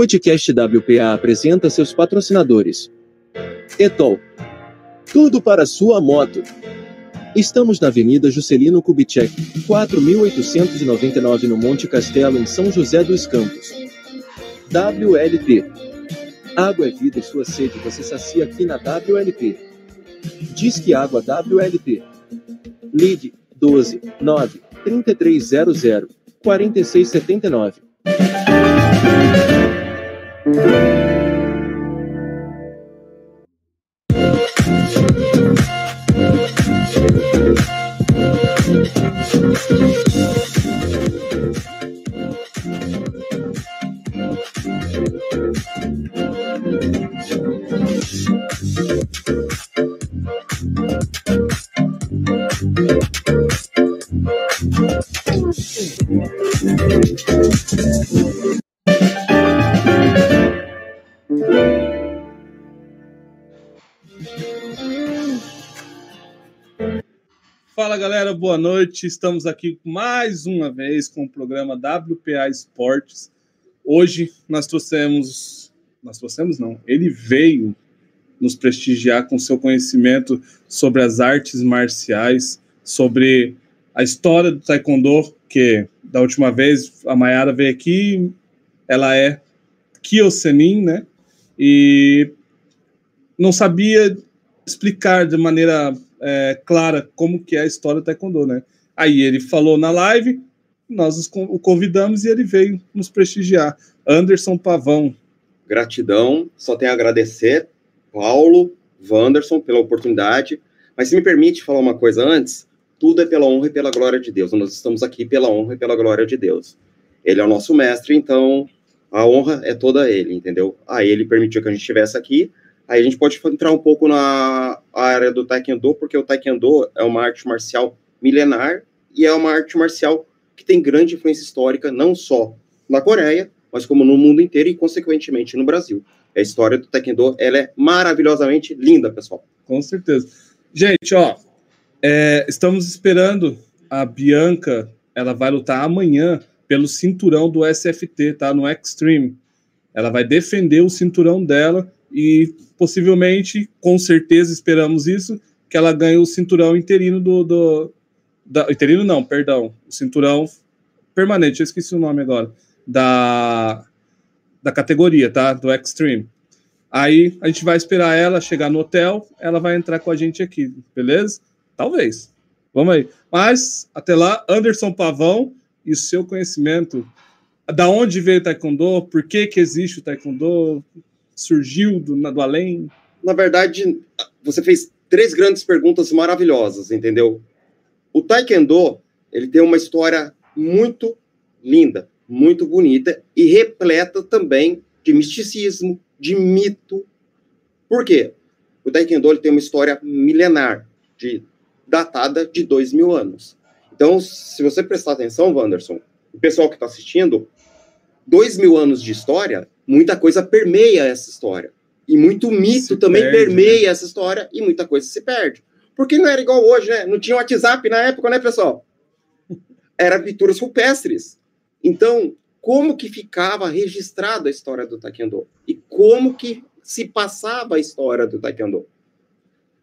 Podcast WPA apresenta seus patrocinadores. Etol, tudo para sua moto. Estamos na Avenida Juscelino Kubitschek, 4.899 no Monte Castelo, em São José dos Campos. WLP, água é vida e sua sede você sacia aqui na WLP. Disque Água WLP. Ligue 12 9 3300 4679. Fala galera, boa noite, estamos aqui mais uma vez com o programa WPA Esportes. Hoje ele veio nos prestigiar com seu conhecimento sobre as artes marciais, sobre a história do Taekwondo, que da última vez a Mayara veio aqui, ela é Kyosenin, né, e não sabia explicar de maneira clara como que é a história do Taekwondo, né? Aí ele falou na live, nós o convidamos e ele veio nos prestigiar. Anderson Pavão. Gratidão, só tenho a agradecer, Paulo, Wanderson, pela oportunidade. Mas se me permite falar uma coisa antes, tudo é pela honra e pela glória de Deus. Nós estamos aqui pela honra e pela glória de Deus. Ele é o nosso mestre, então a honra é toda a ele, entendeu? Aí ele permitiu que a gente estivesse aqui. Aí a gente pode entrar um pouco na área do Taekwondo, porque o Taekwondo é uma arte marcial milenar e é uma arte marcial que tem grande influência histórica, não só na Coreia, mas como no mundo inteiro e, consequentemente, no Brasil. A história do Taekwondo, ela é maravilhosamente linda, pessoal. Com certeza. Gente, ó, estamos esperando a Bianca, ela vai lutar amanhã pelo cinturão do SFT, tá? No Extreme. Ela vai defender o cinturão dela e possivelmente, com certeza, esperamos isso, que ela ganhe o cinturão interino interino não, perdão, o cinturão permanente, eu esqueci o nome agora, da categoria, tá? Do Extreme. Aí a gente vai esperar ela chegar no hotel, ela vai entrar com a gente aqui, beleza? Talvez. Vamos aí. Mas, até lá, Anderson Pavão e o seu conhecimento Da onde veio o Taekwondo? Por que existe o Taekwondo? Surgiu do além? Na verdade, você fez 3 grandes perguntas maravilhosas, entendeu? O Taekwondo, ele tem uma história muito linda, muito bonita e repleta também de misticismo, de mito. Por quê? O Taekwondo ele tem uma história milenar, datada de 2000 anos. Então, se você prestar atenção, Wanderson, o pessoal que está assistindo, 2000 anos de história, muita coisa permeia essa história. E muito mito também permeia essa história e muita coisa se perde. Porque não era igual hoje, né? Não tinha WhatsApp na época, né, pessoal? Era pinturas rupestres. Então, como que ficava registrada a história do Taekwondo? E como que se passava a história do Taekwondo?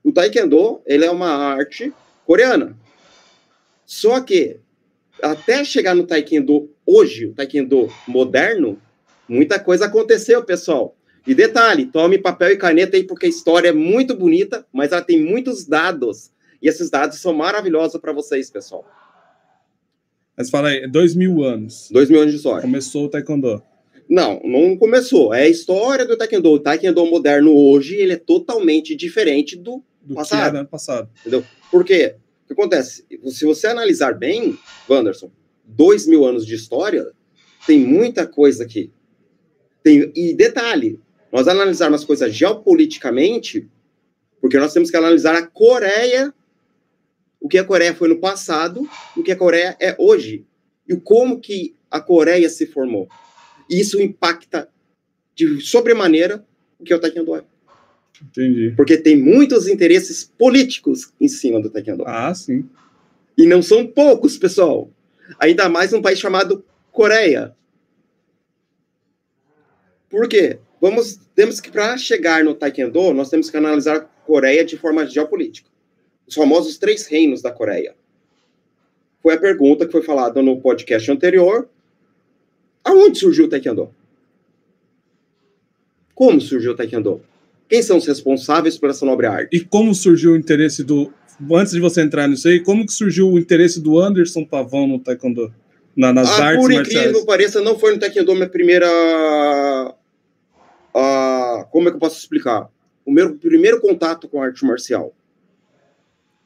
O Taekwondo, ele é uma arte coreana. Só que, até chegar no Taekwondo hoje, o Taekwondo moderno, muita coisa aconteceu, pessoal. E detalhe, tome papel e caneta aí, porque a história é muito bonita, mas ela tem muitos dados. E esses dados são maravilhosos para vocês, pessoal. Mas fala aí, 2000 anos. 2000 anos de história. Começou o Taekwondo. Não começou. É a história do Taekwondo. O Taekwondo moderno hoje, ele é totalmente diferente do passado. Que era ano passado. Entendeu? Por quê? O que acontece? Se você analisar bem, Wanderson, 2000 anos de história, tem muita coisa aqui. E detalhe, nós analisarmos as coisas geopoliticamente, porque nós temos que analisar a Coreia, o que a Coreia foi no passado, o que a Coreia é hoje, e como que a Coreia se formou. E isso impacta de sobremaneira o que é o Taekwondo é. Entendi. Porque tem muitos interesses políticos em cima do Taekwondo. Ah, sim. E não são poucos, pessoal. Ainda mais num país chamado Coreia. Por quê? Temos que, para chegar no Taekwondo, nós temos que analisar a Coreia de forma geopolítica. Os famosos 3 reinos da Coreia. Foi a pergunta que foi falada no podcast anterior. Aonde surgiu o Taekwondo? Como surgiu o Taekwondo? Quem são os responsáveis por essa nobre arte? E como surgiu o interesse do... Antes de você entrar nisso aí, como que surgiu o interesse do Anderson Pavão no Taekwondo? Nas artes por marciais? Incrível que pareça, não foi no Taekwondo minha primeira... como é que eu posso explicar? O meu primeiro contato com a arte marcial.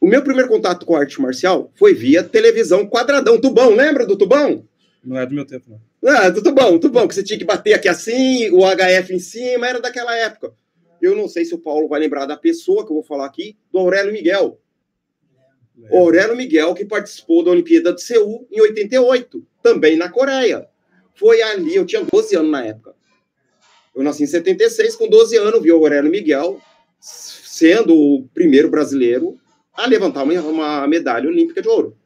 O meu primeiro contato com a arte marcial foi via televisão quadradão, tubão. Lembra do tubão? Não é do meu tempo, não. Do tubão, que você tinha que bater aqui assim, o HF em cima, era daquela época. Eu não sei se o Paulo vai lembrar da pessoa que eu vou falar aqui, do Aurélio Miguel. O Aurélio Miguel, que participou da Olimpíada de Seul em 88, também na Coreia. Foi ali, eu tinha 12 anos na época. Eu nasci em 76, com 12 anos, vi o Aurélio Miguel sendo o primeiro brasileiro a levantar uma medalha olímpica de ouro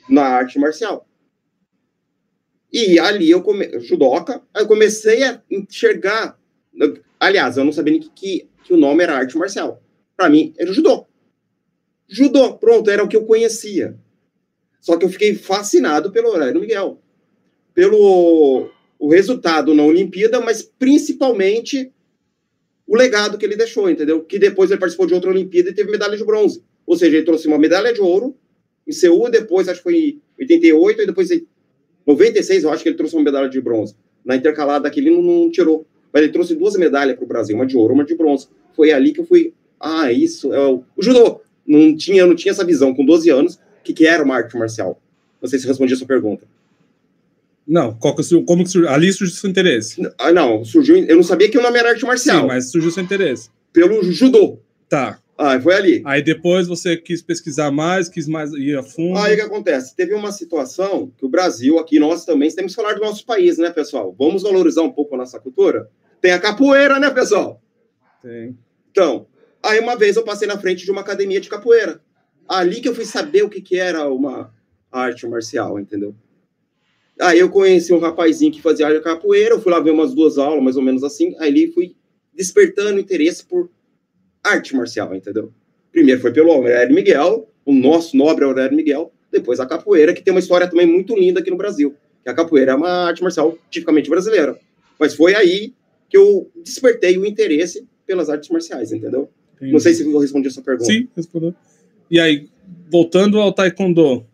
na arte marcial. E ali judoca, aí eu comecei a enxergar. Aliás, eu não sabia nem que o nome era arte marcial. Para mim, era judô. Judô, pronto, era o que eu conhecia. Só que eu fiquei fascinado pelo Aurélio Miguel. Pelo o resultado na Olimpíada, mas principalmente o legado que ele deixou, entendeu? Que depois ele participou de outra Olimpíada e teve medalha de bronze. Ou seja, ele trouxe uma medalha de ouro em Seul, depois, acho que foi em 88, e depois em 96, eu acho que ele trouxe uma medalha de bronze. Na intercalada que ele não tirou. Mas ele trouxe 2 medalhas para o Brasil, uma de ouro, uma de bronze. Foi ali que eu fui, isso é o judô. Eu não tinha essa visão com 12 anos, que era uma arte marcial. Não sei se eu respondi a sua pergunta. Não, como que surgiu? Ali surgiu seu interesse. Não, surgiu. Eu não sabia que o nome era arte marcial. Sim, mas surgiu seu interesse. Pelo judô. Tá. Foi ali. Aí depois você quis pesquisar mais, quis mais ir a fundo. Aí o que acontece? Teve uma situação que o Brasil, aqui nós também temos que falar do nosso país, né, pessoal? Vamos valorizar um pouco a nossa cultura? Tem a capoeira, né, pessoal? Tem. Então, aí uma vez eu passei na frente de uma academia de capoeira. Ali que eu fui saber o que era uma arte marcial, entendeu? Aí eu conheci um rapazinho que fazia arte capoeira, eu fui lá ver umas 2 aulas, mais ou menos assim, aí ali fui despertando interesse por arte marcial, entendeu? Primeiro foi pelo Aurélio Miguel, o nosso nobre Aurélio Miguel, depois a capoeira, que tem uma história também muito linda aqui no Brasil, que a capoeira é uma arte marcial tipicamente brasileira. Mas foi aí que eu despertei o interesse pelas artes marciais, entendeu? Entendi. Não sei se eu respondi a sua pergunta. Sim, respondeu. E aí, voltando ao Taekwondo,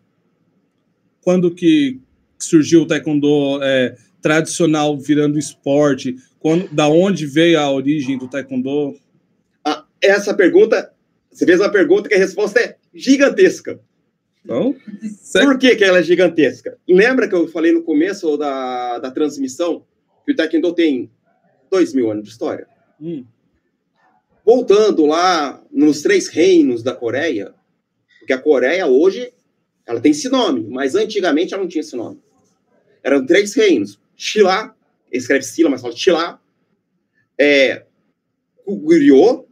quando que surgiu o Taekwondo tradicional virando esporte? Da onde veio a origem do taekwondo? Essa pergunta, você fez uma pergunta que a resposta é gigantesca. Então, por que ela é gigantesca? Lembra que eu falei no começo da transmissão que o taekwondo tem 2.000 anos de história? Voltando lá nos 3 reinos da Coreia, porque a Coreia hoje ela tem esse nome, mas antigamente ela não tinha esse nome. Eram 3 reinos. Shilla, escreve Silla, mas fala Shilla, Goguryeo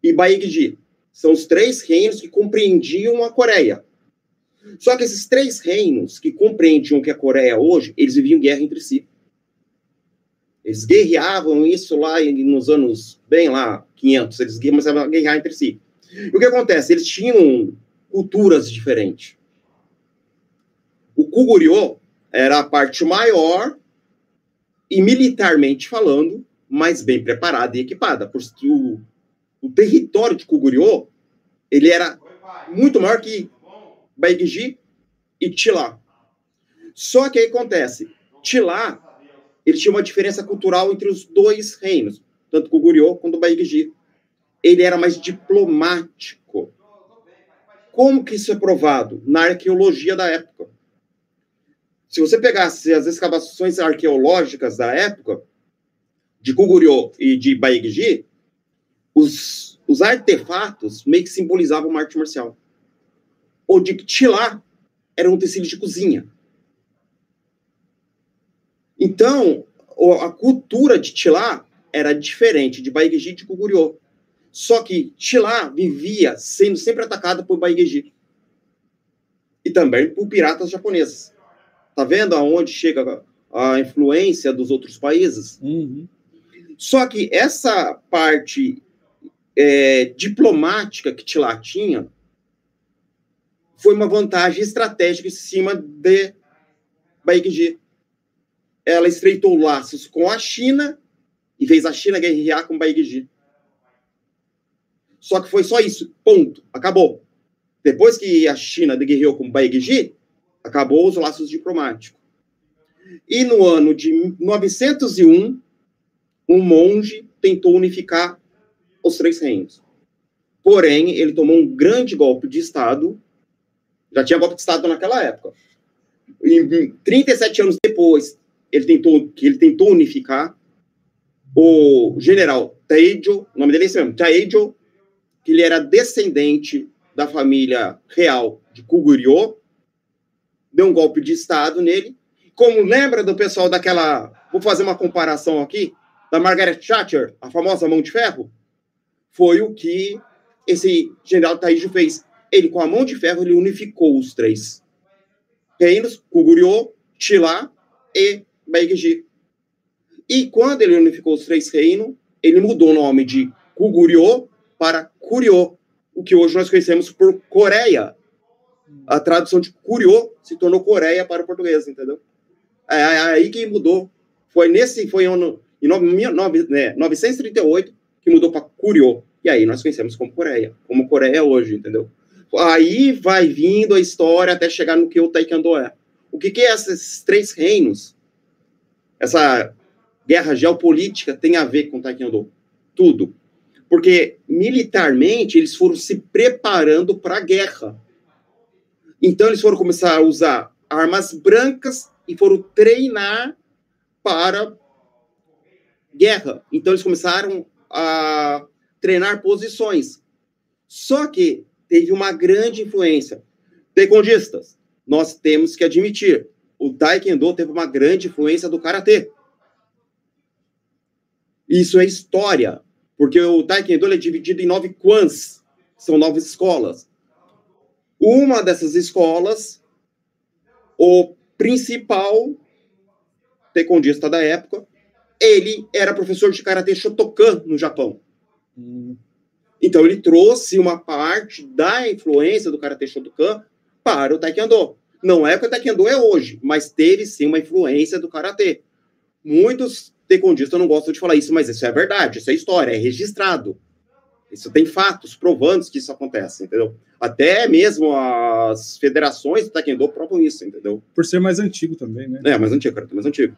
e Baekje. São os 3 reinos que compreendiam a Coreia. Só que esses 3 reinos que compreendiam o que é a Coreia hoje, eles viviam em guerra entre si. Eles guerreavam isso lá nos anos, bem lá, 500, eles começavam a guerrear entre si. E o que acontece? Eles tinham culturas diferentes. O Goguryeo era a parte maior e, militarmente falando, mais bem preparada e equipada. Porque o território de Goguryeo, ele era muito maior que Baekje e Shilla. Só que aí acontece, Shilla, ele tinha uma diferença cultural entre os 2 reinos, tanto Goguryeo quanto o Baekje. Ele era mais diplomático. Como que isso é provado? Na arqueologia da época. Se você pegasse as escavações arqueológicas da época, de Goguryeo e de Baekje, os artefatos meio que simbolizavam uma arte marcial. O de Shilla era um tecido de cozinha. Então, a cultura de Shilla era diferente de Baekje e de Goguryeo. Só que Shilla vivia sendo sempre atacada por Baekje. E também por piratas japoneses. Tá vendo aonde chega a influência dos outros países? Só que essa parte diplomática que Shilla tinha foi uma vantagem estratégica em cima de Baekje. Ela estreitou laços com a China e fez a China guerrear com Baekje. Só que foi só isso, ponto, acabou. Depois que a China guerreou com Baekje, acabou os laços diplomáticos. E no ano de 901, um monge tentou unificar os 3 reinos. Porém, ele tomou um grande golpe de Estado. Já tinha golpe de Estado naquela época. E 37 anos depois, ele tentou unificar. O general Taejo, o nome dele é esse mesmo, Taejo, que ele era descendente da família real de Goguryeo, deu um golpe de Estado nele. Como lembra do pessoal daquela... Vou fazer uma comparação aqui, da Margaret Thatcher, a famosa Mão de Ferro. Foi o que esse general Taejo fez. Ele, com a Mão de Ferro, ele unificou os 3 reinos, Goguryeo, Shilla e Baekje. E quando ele unificou os 3 reinos, ele mudou o nome de Goguryeo para Goryeo, o que hoje nós conhecemos por Coreia. A tradução de Goryeo se tornou Coreia para o português, entendeu? É aí que mudou. Foi em 938 que mudou para Goryeo. E aí nós conhecemos como Coreia hoje, entendeu? Aí vai vindo a história até chegar no que o Taekwondo é. O que é esses 3 reinos? Essa guerra geopolítica tem a ver com o Taekwondo? Tudo. Porque, militarmente, eles foram se preparando para a guerra. Então, eles foram começar a usar armas brancas e foram treinar para guerra. Então, eles começaram a treinar posições. Só que teve uma grande influência. Taekwondistas, nós temos que admitir, o Taekwondo teve uma grande influência do Karatê. Isso é história, porque o Taekwondo é dividido em 9 kwans, são 9 escolas. Uma dessas escolas, o principal taekwondista da época, ele era professor de Karatê Shotokan no Japão. Então ele trouxe uma parte da influência do Karatê Shotokan para o Taekwondo. Não é o que o Taekwondo é hoje, mas teve sim uma influência do Karatê. Muitos taekwondistas não gostam de falar isso, mas isso é verdade, isso é história, é registrado. Isso tem fatos provando que isso acontece, entendeu? Até mesmo as federações do Taekwondo provam isso, entendeu? Por ser mais antigo também, né? É, mais antigo, Karatê mais antigo.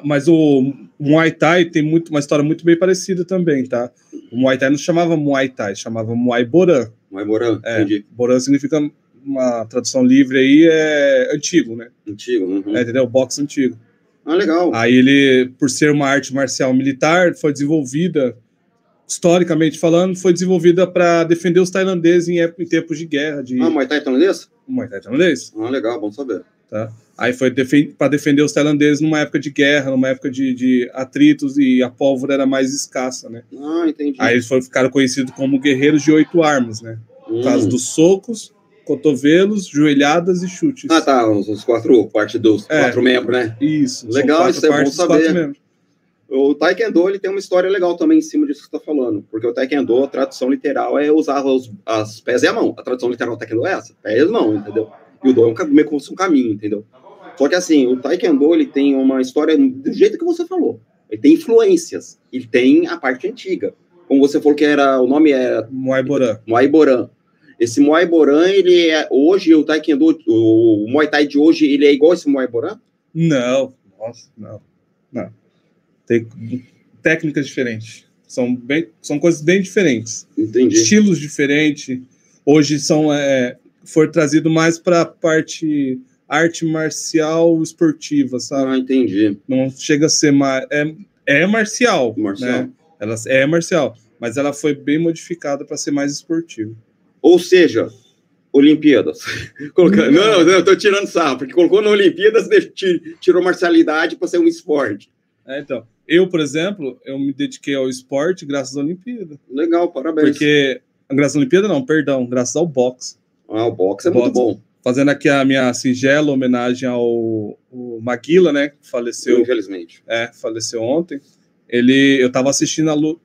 Mas o Muay Thai tem uma história muito bem parecida também, tá? O Muay Thai não chamava Muay Thai, chamava Muay Boran. Muay Boran, entendi. Boran significa, uma tradução livre aí, antigo, né? Antigo, entendeu? Boxe antigo. Ah, legal. Aí ele, por ser uma arte marcial militar, foi desenvolvida, historicamente falando, foi desenvolvida para defender os tailandeses em tempos de guerra. Muay Thai tailandês? Muay Thai tailandês. Ah, legal, bom saber. Tá? Aí foi para defender os tailandeses numa época de guerra, numa época de atritos, e a pólvora era mais escassa, né? Ah, entendi. Aí eles ficaram conhecidos como guerreiros de 8 armas, né? Por causa dos socos, cotovelos, joelhadas e chutes. Ah, tá, os quatro, parte dos 4 membros, né? Isso. Legal, isso é bom saber. O Taekwondo, ele tem uma história legal também em cima disso que você está falando, porque o Taekwondo, a tradução literal é usar as pés e a mão. A tradução literal do Taekwondo é essa, pés e mão, entendeu? E o Do é meio como se um caminho, entendeu? Só que assim, o Taekwondo, ele tem uma história do jeito que você falou. Ele tem influências, ele tem a parte antiga. Como você falou que o nome era... Muay Boran. Muay Boran. Esse Muay Boran, ele é... Hoje, o Taekwondo, o Muay Thai de hoje, ele é igual esse Muay Boran? Não. Nossa, não. Tem técnicas diferentes. São coisas bem diferentes. Entendi. Estilos diferentes. Hoje foi trazido mais para a parte arte marcial esportiva, sabe? Ah, entendi. Não chega a ser mais... É marcial. Né? Ela é marcial, mas ela foi bem modificada para ser mais esportiva. Ou seja, Olimpíadas. Não, tô tirando sarro, porque colocou na Olimpíadas, tirou marcialidade para ser um esporte. Então, eu, por exemplo, eu me dediquei ao esporte graças à Olimpíada. Legal, parabéns. Porque, graças à Olimpíada não, perdão, graças ao boxe. O boxe é muito bom. Fazendo aqui a minha singela homenagem ao Maguila, né, que faleceu. Infelizmente. Faleceu ontem. Eu tava assistindo a luta,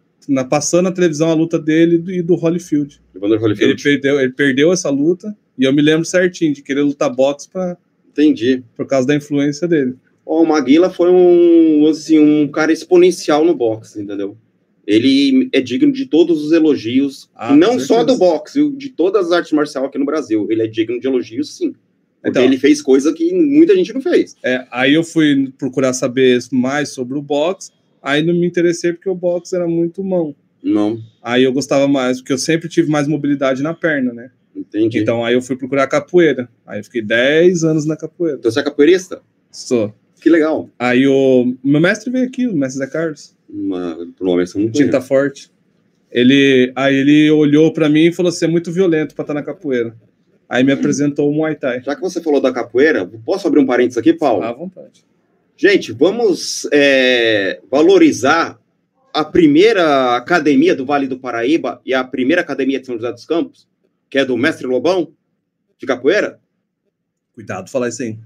passando na televisão a luta dele e do Holyfield. Ele perdeu essa luta, e eu me lembro certinho de querer lutar boxe Entendi. Por causa da influência dele. O Maguila foi um cara exponencial no boxe, entendeu? Ele é digno de todos os elogios, não só do boxe, de todas as artes marciais aqui no Brasil. Ele é digno de elogios, sim. Porque ele fez coisa que muita gente não fez. Aí eu fui procurar saber mais sobre o boxe, aí não me interessei porque o boxe era muito mão. Não. Aí eu gostava mais, porque eu sempre tive mais mobilidade na perna, né? Entendi. Então aí eu fui procurar capoeira. Aí eu fiquei 10 anos na capoeira. Então você é capoeirista? Sou. Que legal. Aí o meu mestre veio aqui, o mestre Zé Carlos. Tinta Forte. Aí ele olhou pra mim e falou assim: é muito violento pra estar na capoeira. Aí me apresentou o Muay Thai. Já que você falou da capoeira, posso abrir um parênteses aqui, Paulo? À vontade. Gente, vamos valorizar a primeira academia do Vale do Paraíba e a primeira academia de São José dos Campos, que é do Mestre Lobão, de capoeira? Cuidado falar isso aí.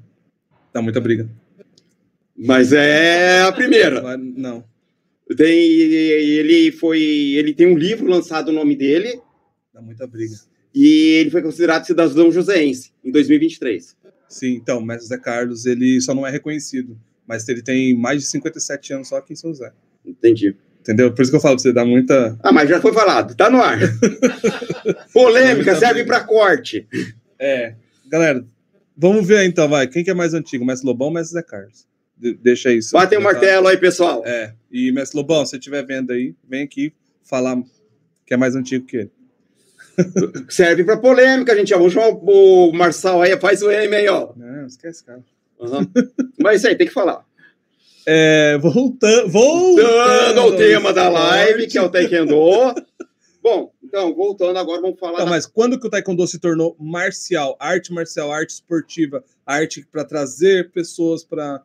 Dá muita briga. Mas é a primeira. Não. Ele tem um livro lançado no nome dele. Dá muita briga. E ele foi considerado cidadão joseense em 2023. Sim, então, o mestre Zé Carlos, ele só não é reconhecido, mas ele tem mais de 57 anos só aqui em São José. Entendi. Entendeu? Por isso que eu falo pra você, dá muita... mas já foi falado, tá no ar. Polêmica, serve pra corte. Galera, vamos ver aí então, vai. Quem que é mais antigo, mestre Lobão ou mestre Zé Carlos? Deixa isso. Batem o martelo aí, pessoal. E mestre Lobão, se você estiver vendo aí, vem aqui falar que é mais antigo que ele. Serve pra polêmica, gente. Vamos chamar o Marçal aí, faz o M aí, ó. Não, esquece, cara. Mas isso aí, tem que falar. Voltando ao tema da live, que é o Taekwondo. Bom, então, voltando agora, vamos falar... Mas quando que o Taekwondo se tornou marcial, arte esportiva, arte para trazer pessoas para...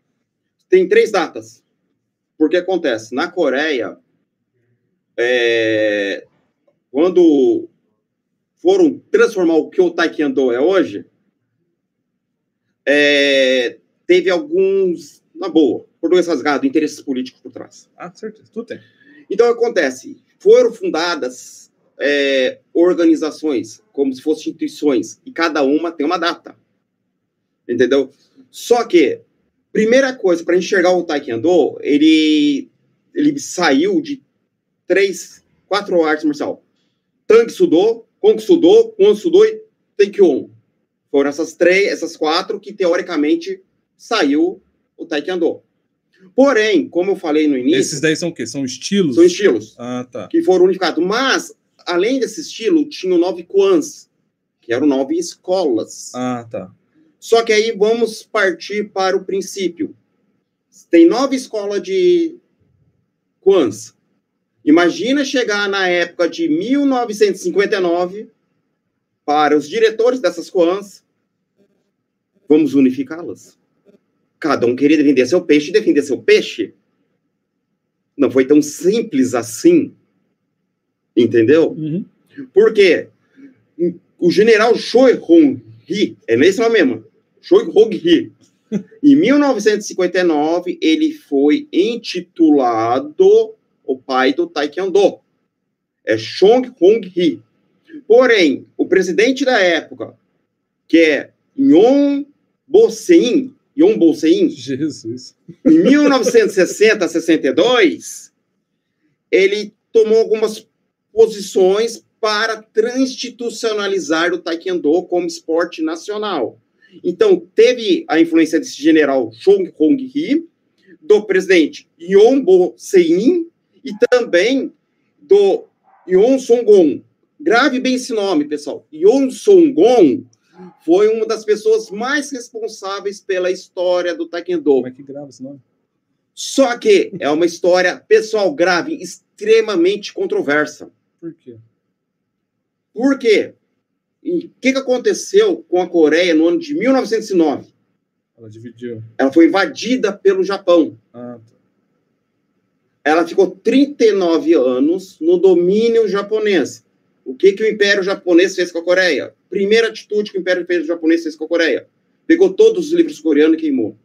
Tem 3 datas. Porque acontece, na Coreia, quando foram transformar o que o Taekwondo é hoje, teve alguns, na boa, português rasgado, interesses políticos por trás. Certeza, tudo tem. Então, acontece, foram fundadas organizações, como se fossem instituições, e cada uma tem uma data. Entendeu? Só que, primeira coisa, para enxergar o Taekwondo, ele saiu de 4 artes marciais. Tang Sudo, Kong Sudo, Kwon Sudo e Taekwondo. Foram essas 4 que, teoricamente, saiu o Taekwondo. Porém, como eu falei no início... Esses daí são o quê? São estilos? São estilos. Ah, tá. Que foram unificados. Mas, além desse estilo, tinham 9 Kwans, que eram 9 escolas. Ah, tá. Só que aí vamos partir para o princípio. Tem 9 escolas de Kwans. Imagina chegar na época de 1959 para os diretores dessas Kwans. Vamos unificá-las. Cada um queria defender seu peixe e defender seu peixe. Não foi tão simples assim. Entendeu? Uhum. Por quê? O general Choi Hong-hee, é nesse nome mesmo, Choi Hong-hee, em 1959, ele foi intitulado o pai do Taekwondo. É Choi Hong-hee. Porém, o presidente da época, que é Yon Bo-sein, Jesus. em 1960 a 62, ele tomou algumas posições para transinstitucionalizar o Taekwondo como esporte nacional. Então, teve a influência desse general Choi Hong-hee, do presidente Yon Bo-sein e também do Yon Song-gon. Grave bem esse nome, pessoal. Yon Song-gon foi uma das pessoas mais responsáveis pela história do Taekwondo. Como é que grava esse nome? Só que é uma história, pessoal, grave, extremamente controversa. Por quê? Por quê? E o que aconteceu com a Coreia no ano de 1909? Ela dividiu. Ela foi invadida pelo Japão. Ah, tá. Ela ficou 39 anos no domínio japonês. O que o Império Japonês fez com a Coreia? Primeira atitude que o Império Japonês fez com a Coreia. Pegou todos os livros coreanos e queimou.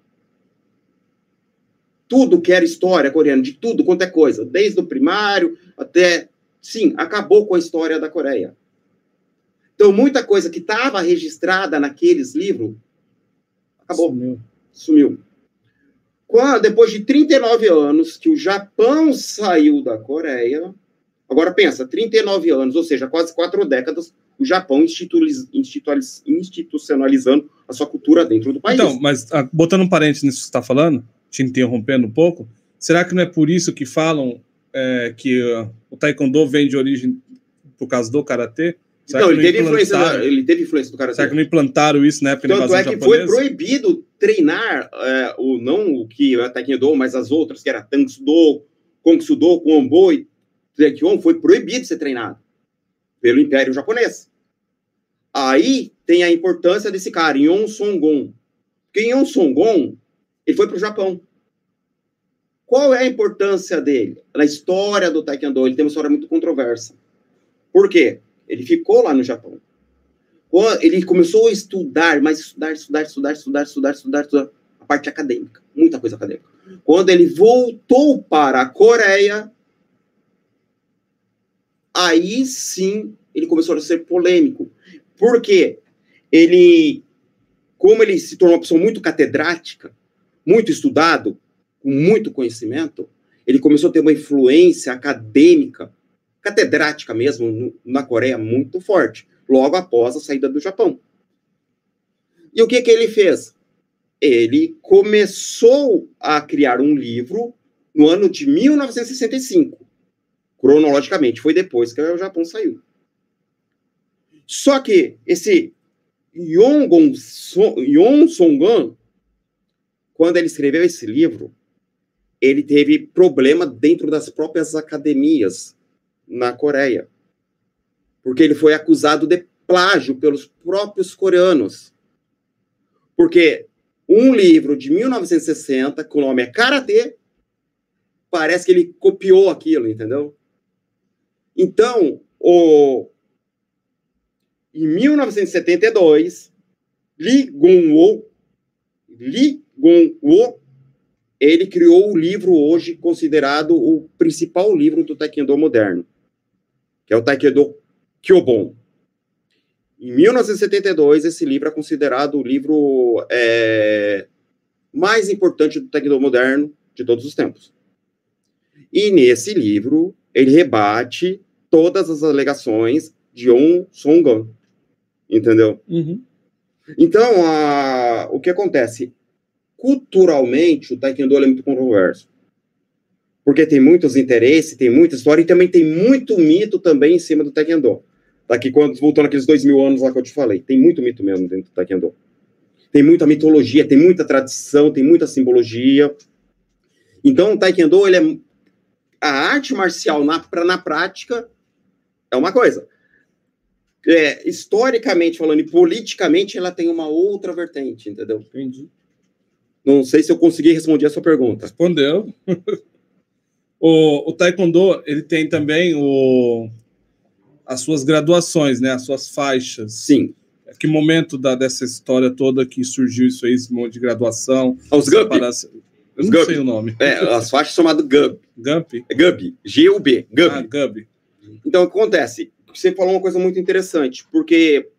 Tudo que era história coreana, de tudo quanto é coisa. Desde o primário até... Sim, acabou com a história da Coreia. Então, muita coisa que estava registrada naqueles livros, acabou. Sumiu. Depois de 39 anos que o Japão saiu da Coreia, agora pensa, 39 anos, ou seja, quase 4 décadas, o Japão institucionalizando a sua cultura dentro do país. Então, mas botando um parênteses nisso que você está falando, te interrompendo um pouco, será que não é por isso que falam que o Taekwondo vem de origem por causa do Karatê? Então, ele teve influência do Karatê. Será que não implantaram isso na época da invasão japonesa? Tanto é que foi proibido treinar, não o que é Taekwondo, mas as outras, que era Tang-Soo-do, Kong-Soo-do, Kwon-bo e Taekwondo, foi proibido ser treinado pelo Império Japonês. Aí tem a importância desse cara, Yon Song-gon. Porque Yon Song-gon, ele foi para o Japão. Qual é a importância dele? Na história do Taekwondo, ele tem uma história muito controversa. Por quê? Ele ficou lá no Japão. Ele começou a estudar, mas estudar a parte acadêmica, muita coisa acadêmica. Quando ele voltou para a Coreia, aí sim ele começou a ser polêmico. Por quê? Como ele se tornou uma pessoa muito catedrática, muito estudado, com muito conhecimento, ele começou a ter uma influência acadêmica, catedrática mesmo, na Coreia, muito forte, logo após a saída do Japão. E o que ele fez? Ele começou a criar um livro no ano de 1965. Cronologicamente, foi depois que o Japão saiu. Só que esse Yon Song-gon, quando ele escreveu esse livro, ele teve problema dentro das próprias academias na Coreia. Porque ele foi acusado de plágio pelos próprios coreanos. Porque um livro de 1960, que o nome é Karatê, parece que ele copiou aquilo, entendeu? Então, em 1972, Lee Gung-woo, ele criou o livro hoje considerado o principal livro do Taekwondo moderno, que é o Taekwondo Kyobon. Em 1972, esse livro é considerado o livro mais importante do Taekwondo moderno de todos os tempos. E nesse livro, ele rebate todas as alegações de Yon Song-gon. Entendeu? Uhum. Então, o que acontece? culturalmente, o Taekwondo é muito controverso. Porque tem muitos interesses, tem muita história e também tem muito mito também em cima do Taekwondo. Daqui, voltando aqueles 2000 anos lá que eu te falei, tem muito mito mesmo dentro do Taekwondo. Tem muita mitologia, tem muita tradição, tem muita simbologia. Então, o Taekwondo, ele é a arte marcial na prática é uma coisa. Historicamente falando e politicamente, ela tem uma outra vertente, entendeu? Entendi. Não sei se eu consegui responder a sua pergunta. Respondeu. O Taekwondo, ele tem também as suas graduações, né? As suas faixas. Sim. Que momento dessa história toda que surgiu isso aí, esse monte de graduação? Os GUP. Eu não sei o nome. As faixas chamadas GUB. GUP? GUB. G-U-B. GUB. Ah, GUB. Então, o que acontece? Você falou uma coisa muito interessante, porque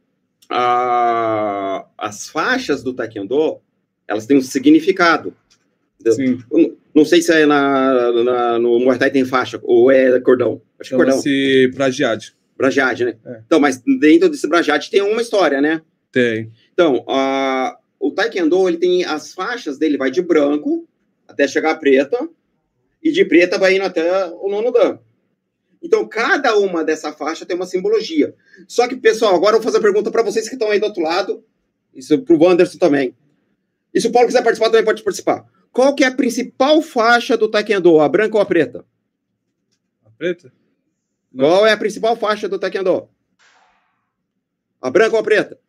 as faixas do Taekwondo, elas têm um significado. Sim. Não sei se no Muay Thai tem faixa, ou é cordão. Acho que é cordão. Chama-se Bragiade. Bragiade, né? É. Então, mas dentro desse Bragiade tem uma história, né? Tem. Então, o Taekwondo, ele tem as faixas dele, vai de branco até chegar a preta, e de preta vai indo até o nono dan. Então, cada uma dessa faixa tem uma simbologia. Só que, pessoal, agora eu vou fazer a pergunta para vocês que estão aí do outro lado, isso para o Wanderson também. E se o Paulo quiser participar, também pode participar. Qual que é a principal faixa do Taekwondo, a branca ou a preta? A preta? Qual é a principal faixa do Taekwondo? A branca ou a preta?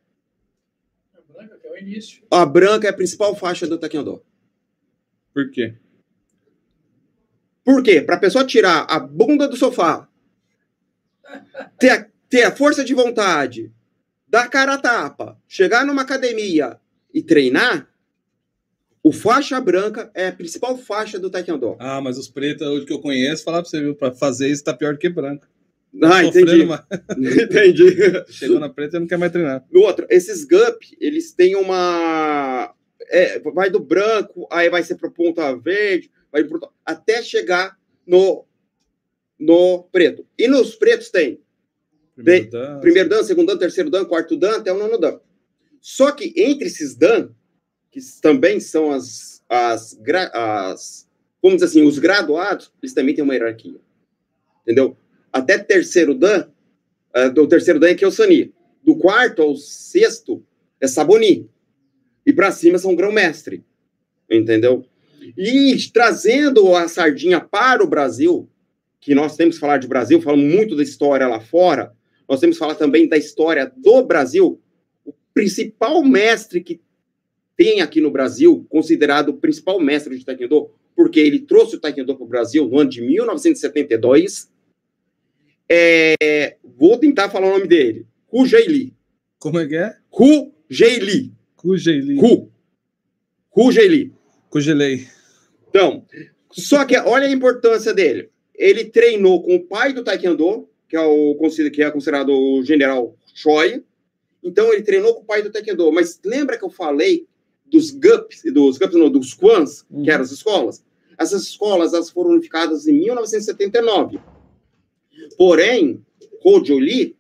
A branca, que é o início. A branca é a principal faixa do Taekwondo. Por quê? Por quê? Para a pessoa tirar a bunda do sofá, ter a força de vontade, dar cara a tapa, chegar numa academia e treinar, o faixa branca é a principal faixa do Taekwondo. Ah, mas os pretos, hoje que eu conheço, falar para você, viu? Para fazer isso tá pior do que branco. Entendi. Entendi. Chegou na preta e não quer mais treinar. Outro, esses GUP, eles têm uma... vai do branco, aí vai ser pro ponta verde, até chegar no preto. E nos pretos tem primeiro dan, segundo dan, terceiro dan, quarto dan, até o nono dan. Só que entre esses dan, que também são vamos dizer assim, os graduados, eles também têm uma hierarquia. Entendeu? Até terceiro dan, do terceiro dan é que é o Sani. Do quarto ao sexto é Saboni. E para cima são grão-mestre. Entendeu? E trazendo a sardinha para o Brasil, que nós temos que falar de Brasil, falamos muito da história lá fora, nós temos que falar também da história do Brasil. O principal mestre que tem aqui no Brasil, considerado o principal mestre de Taekwondo, porque ele trouxe o Taekwondo para o Brasil no ano de 1972, vou tentar falar o nome dele, Hu Jai-Li. Como é que é? Hu Jai-Li. Hu Jai-Li. Hu Jai-Li. Congelei. Então, só que olha a importância dele. Ele treinou com o pai do Taekwondo, que é considerado o general Choi. Então, ele treinou com o pai do Taekwondo. Mas lembra que eu falei dos Kwans, que eram as escolas? Essas escolas elas foram unificadas em 1979. Porém, Ho Jai-Li,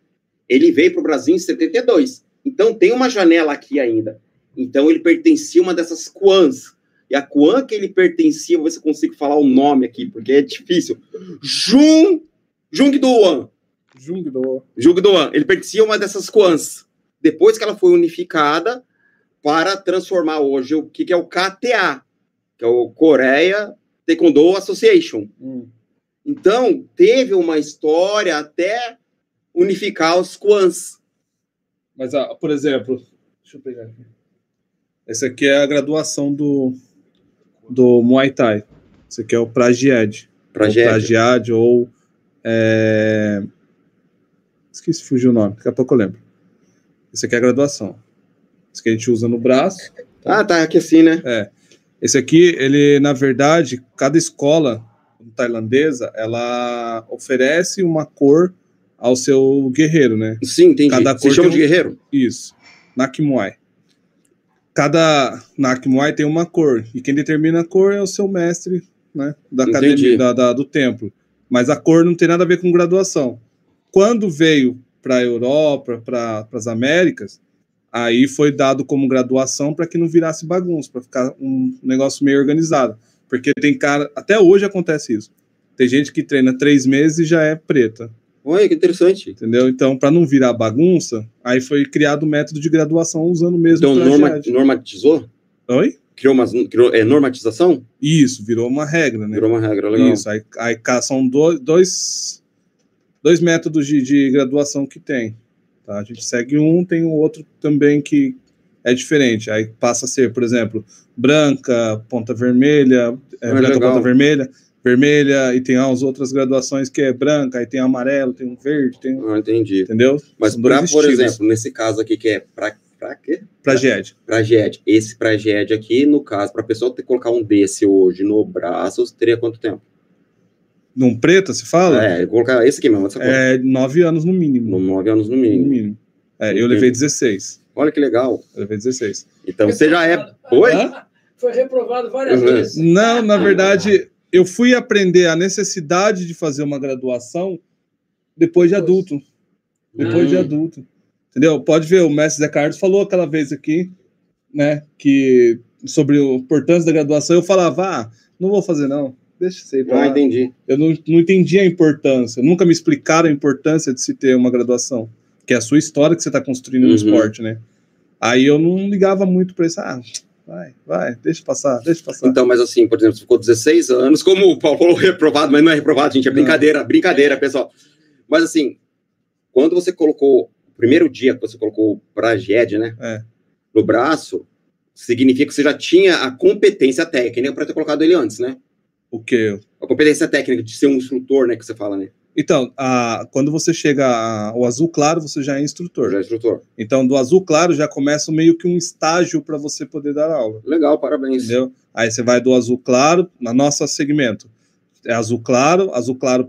ele veio para o Brasil em 72. Então, tem uma janela aqui ainda. Então, ele pertencia a uma dessas Kwans. E a Kwan que ele pertencia, vou ver se eu consigo falar o nome aqui, porque é difícil. Jungdo-wan. Jungdo-wan. Ele pertencia a uma dessas Kwans. Depois que ela foi unificada para transformar hoje o que é o KTA, que é o Korea Taekwondo Association. Então, teve uma história até unificar os Kwans. Mas, por exemplo, deixa eu pegar aqui. Essa aqui é a graduação do Muay Thai. Esse aqui é o Pragiade. Pragiade ou... Esqueci, fugiu o nome. Daqui a pouco eu lembro. Esse aqui é a graduação. Esse que a gente usa no braço. Tá aqui assim, né? Esse aqui, ele, na verdade, cada escola tailandesa, ela oferece uma cor ao seu guerreiro, né? Sim, entendi. Cada cor se chama de guerreiro? Isso. Nak Muay. Cada Nak Muay tem uma cor, e quem determina a cor é o seu mestre, né, da academia, do templo. Mas a cor não tem nada a ver com graduação. Quando veio para a Europa, para as Américas, Aí foi dado como graduação para que não virasse bagunça, para ficar um negócio meio organizado. Porque tem cara, até hoje acontece isso. Tem gente que treina 3 meses e já é preta. Olha, que interessante. Entendeu? Então, para não virar bagunça, aí foi criado o método de graduação usando mesmo Então, plagiário. normatizou? Oi? Criou normatização? Isso, virou uma regra, né? Virou uma regra, legal. Isso, aí são dois métodos de graduação que tem. Tá? A gente segue um, tem o outro também que é diferente. Aí passa a ser, por exemplo, branca, ponta vermelha, branca, legal. ponta vermelha, vermelha, e tem as outras graduações que é branca, aí tem amarelo, tem um verde, tem Entendi. entendeu? Mas São dois por estilos. exemplo, nesse caso aqui que é pra quê? Pra GED. Pra GED. Esse pra GED aqui, no caso, pra pessoa ter que colocar um desse hoje no braço, teria quanto tempo? Num preto, se fala? Colocar esse aqui mesmo, essa coisa. 9 anos no mínimo. 9 anos no No mínimo. mínimo. Eu levei 16. Olha que legal. Eu levei 16. Então você já é... Oi? Foi reprovado várias Uhum. vezes. Não, na verdade, eu fui aprender a necessidade de fazer uma graduação depois de adulto. Depois de adulto. Entendeu? Pode ver, o mestre Zé Carlos falou aquela vez aqui, né, que sobre a importância da graduação, eu falava, não vou fazer não, deixa isso aí pra lá. Entendi. Eu não entendi a importância, nunca me explicaram a importância de se ter uma graduação, que é a sua história que você está construindo no esporte, né? Aí eu não ligava muito para isso, vai, deixa passar. Então, mas assim, por exemplo, você ficou 16 anos, como o Paulo falou, reprovado, mas não é reprovado, gente, é brincadeira, pessoal. Mas assim, quando você colocou, o primeiro dia que você colocou pra GED, né, no braço, significa que você já tinha a competência técnica para ter colocado ele antes, né? O quê? A competência técnica de ser um instrutor, né, que você fala, né? Então, quando você chega ao azul claro, você já é instrutor. Já é instrutor. Então, do azul claro já começa meio que um estágio para você poder dar aula. Legal, parabéns. Entendeu? Aí você vai do azul claro, na nosso segmento, é azul claro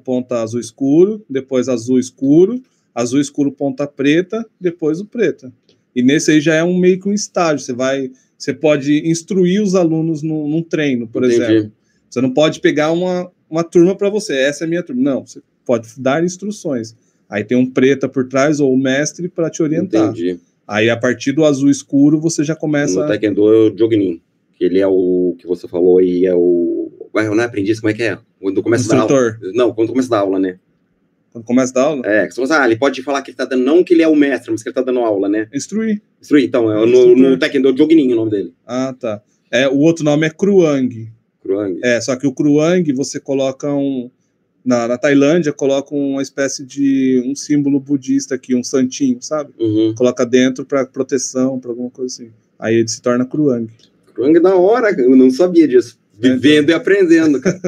ponta azul escuro, depois azul escuro ponta preta, depois o preta. E nesse aí já é meio que um estágio. Você pode instruir os alunos num treino, por exemplo. Você não pode pegar uma turma para você, essa é a minha turma. Não, você pode dar instruções. Aí tem um preta por trás, ou o mestre, para te orientar. Entendi. Aí, a partir do azul escuro, você já começa... No Taekwondo é o Jognin, que ele é o que você falou aí, é o... Não é aprendiz, como é que é? Quando começa a dar aula. Não, quando começa a dar aula, né? Quando começa a dar aula? Que você fala, ele pode falar que ele tá dando, não que ele é o mestre, mas que ele tá dando aula, né? Instruir. Então, no Taekwondo é o Jognin o nome dele. Ah, tá. O outro nome é Kruang. Kruang. Só que o Kruang, você coloca na Tailândia, coloca uma espécie de um símbolo budista aqui, um santinho, sabe? Coloca dentro para proteção, para alguma coisa assim. Aí ele se torna Kruang. Kruang da hora, eu não sabia disso. Vivendo e aprendendo, cara.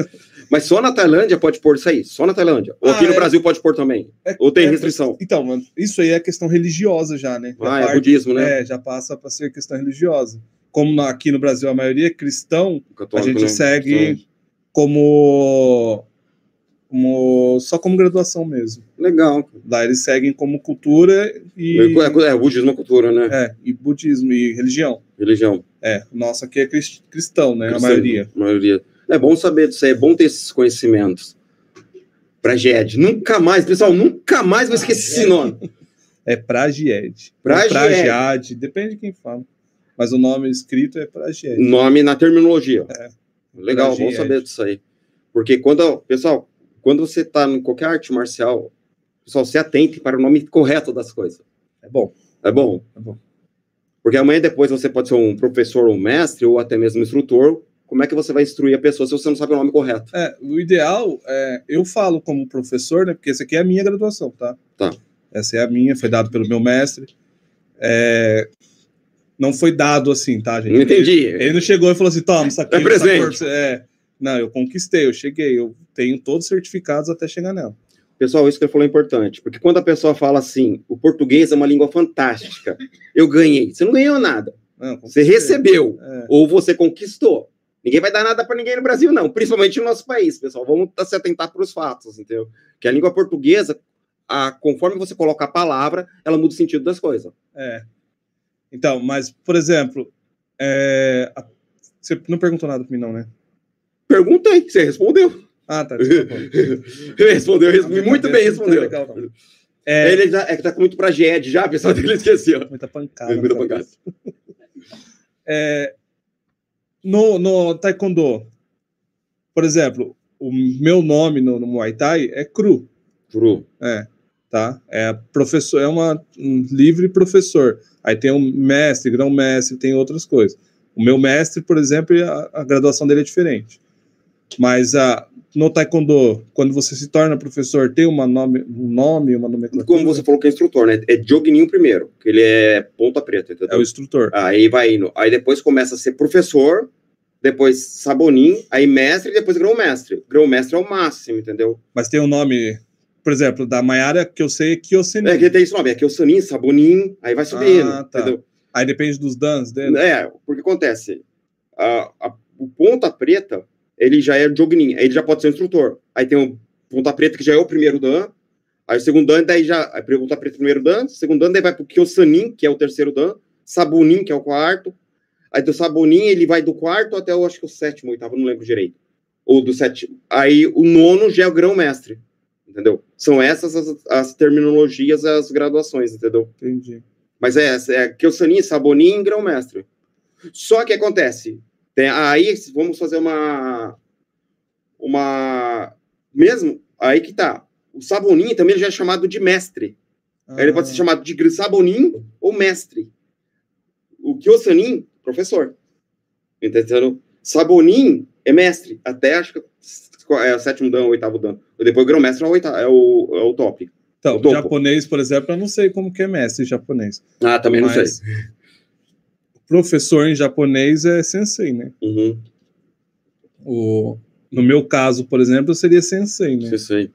Mas só na Tailândia pode pôr isso aí? Só na Tailândia? Ou aqui no Brasil pode pôr também? Ou tem restrição? Então, mano, isso aí é questão religiosa já, né? É budismo, né? Já passa para ser questão religiosa. Como aqui no Brasil a maioria é cristão, católico, a gente né? segue só como graduação mesmo. Legal. Lá eles seguem como cultura e... budismo é cultura, né? E budismo e religião. Religião. O nosso aqui é cristão, né? A maioria. É bom saber disso aí, é bom ter esses conhecimentos. Pra GED. Nunca mais vou esquecer esse nome. É pra GED. Pra GED, depende de quem fala. Mas o nome escrito é pra GED. Nome na terminologia. Legal, bom saber disso aí. Porque quando você tá em qualquer arte marcial, pessoal, se atente para o nome correto das coisas. É bom. Porque amanhã depois você pode ser um professor, um mestre, ou até mesmo um instrutor. Como é que você vai instruir a pessoa se você não sabe o nome correto? O ideal eu falo como professor, né? Porque essa aqui é a minha graduação, tá? Essa é a minha, foi dado pelo meu mestre. Não foi dado assim, tá, gente? Não entendi. Ele não chegou e falou assim, toma, isso aqui. É presente. Não, eu conquistei, eu cheguei, eu tenho todos os certificados até chegar nela. Pessoal, isso que ele falou é importante, porque quando a pessoa fala assim, o português é uma língua fantástica, eu ganhei. Você não ganhou nada. Você recebeu, ou você conquistou. Ninguém vai dar nada para ninguém no Brasil, não, principalmente no nosso país, pessoal. Vamos se atentar para os fatos, entendeu? Que a língua portuguesa, conforme você coloca a palavra, ela muda o sentido das coisas. Então, mas, por exemplo, você não perguntou nada para mim, não, né? Perguntei, você respondeu. Tá. Respondeu, muito bem respondeu. Legal, não. Ele já, tá com muito pra GED já, pessoal, ele esqueceu. Muita pancada. Muita pancada. No Taekwondo, por exemplo, o meu nome no Muay Thai é Cru. Cru. Tá? Professor, um livre professor. Aí tem um mestre, grão-mestre, tem outras coisas. O meu mestre, por exemplo, a graduação dele é diferente. Mas no Taekwondo, quando você se torna professor, tem um nome, uma nomenclatura? Como você falou que é instrutor, né? É Jognin primeiro, que ele é ponta preta, entendeu? É o instrutor. Aí vai indo. Aí depois começa a ser professor, depois Sabonin, aí mestre e depois grão-mestre. Grão-mestre é o máximo, entendeu? Mas tem um nome, por exemplo, da Mayara, que eu sei é Kyosenin. Que tem esse nome, é Kyosenin, Sabonin, aí vai subindo, tá. entendeu? Aí depende dos danos dele? Porque acontece, o ponta preta, ele já é Jognin, aí ele já pode ser instrutor. Aí tem o ponta preta, que já é o primeiro dan, aí o segundo dan, daí já, aí ponta preta primeiro dan, segundo dan, daí vai pro Kyosenin, que é o terceiro dan, Sabonin, que é o quarto, aí do Sabonin, ele vai do quarto até, eu acho que o sétimo, oitavo, não lembro direito, ou do sétimo, aí o nono já é o grão-mestre, entendeu? São essas as terminologias, as graduações, entendeu? Entendi. Mas Kyosenin, Sabonin, grão-mestre. Só que acontece, aí vamos fazer mesmo, aí que tá, o Sabonin também já é chamado de mestre. Ele pode ser chamado de Sabonin ou mestre. O Kyosenin, professor. Entendeu? Sabonin é mestre, até acho que é o sétimo dan, o oitavo dan. Depois o grão-mestre é o top. Então, o japonês, por exemplo, eu não sei como que é mestre em japonês. Também não sei. O professor em japonês é sensei, né? Uhum. No meu caso, por exemplo, eu seria sensei, né? Sensei.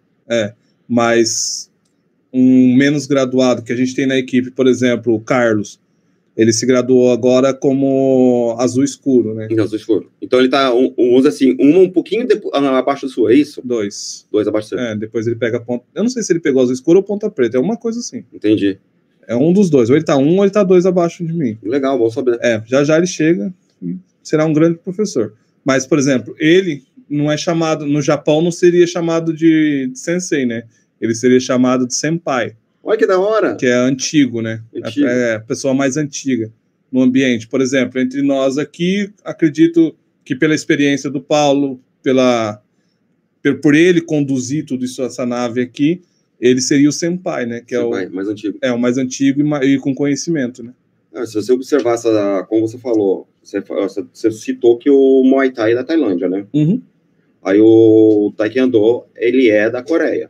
Mas um menos graduado que a gente tem na equipe, por exemplo, o Carlos, ele se graduou agora como azul escuro, né? Azul escuro. Então ele tá, usa assim, um pouquinho abaixo da sua, é isso? Dois abaixo da sua. Depois ele pega a ponta. Eu não sei se ele pegou azul escuro ou ponta preta, é uma coisa assim. Entendi. É um dos dois, ou ele tá um ou ele tá dois abaixo de mim. Legal, bom saber. Já ele chega e será um grande professor. Mas, por exemplo, ele não é chamado, no Japão não seria chamado de sensei, né? Ele seria chamado de senpai. Olha que da hora! Que é antigo, né? Antigo. É a pessoa mais antiga no ambiente. Por exemplo, entre nós aqui, acredito que pela experiência do Paulo, por ele conduzir tudo isso, essa nave aqui, ele seria o senpai, né? Que senpai, é o mais antigo. É o mais antigo e com conhecimento, né? Se você observar, como você falou, você citou que o Muay Thai é da Tailândia, né? Uhum. Aí o Taekwondo, ele é da Coreia.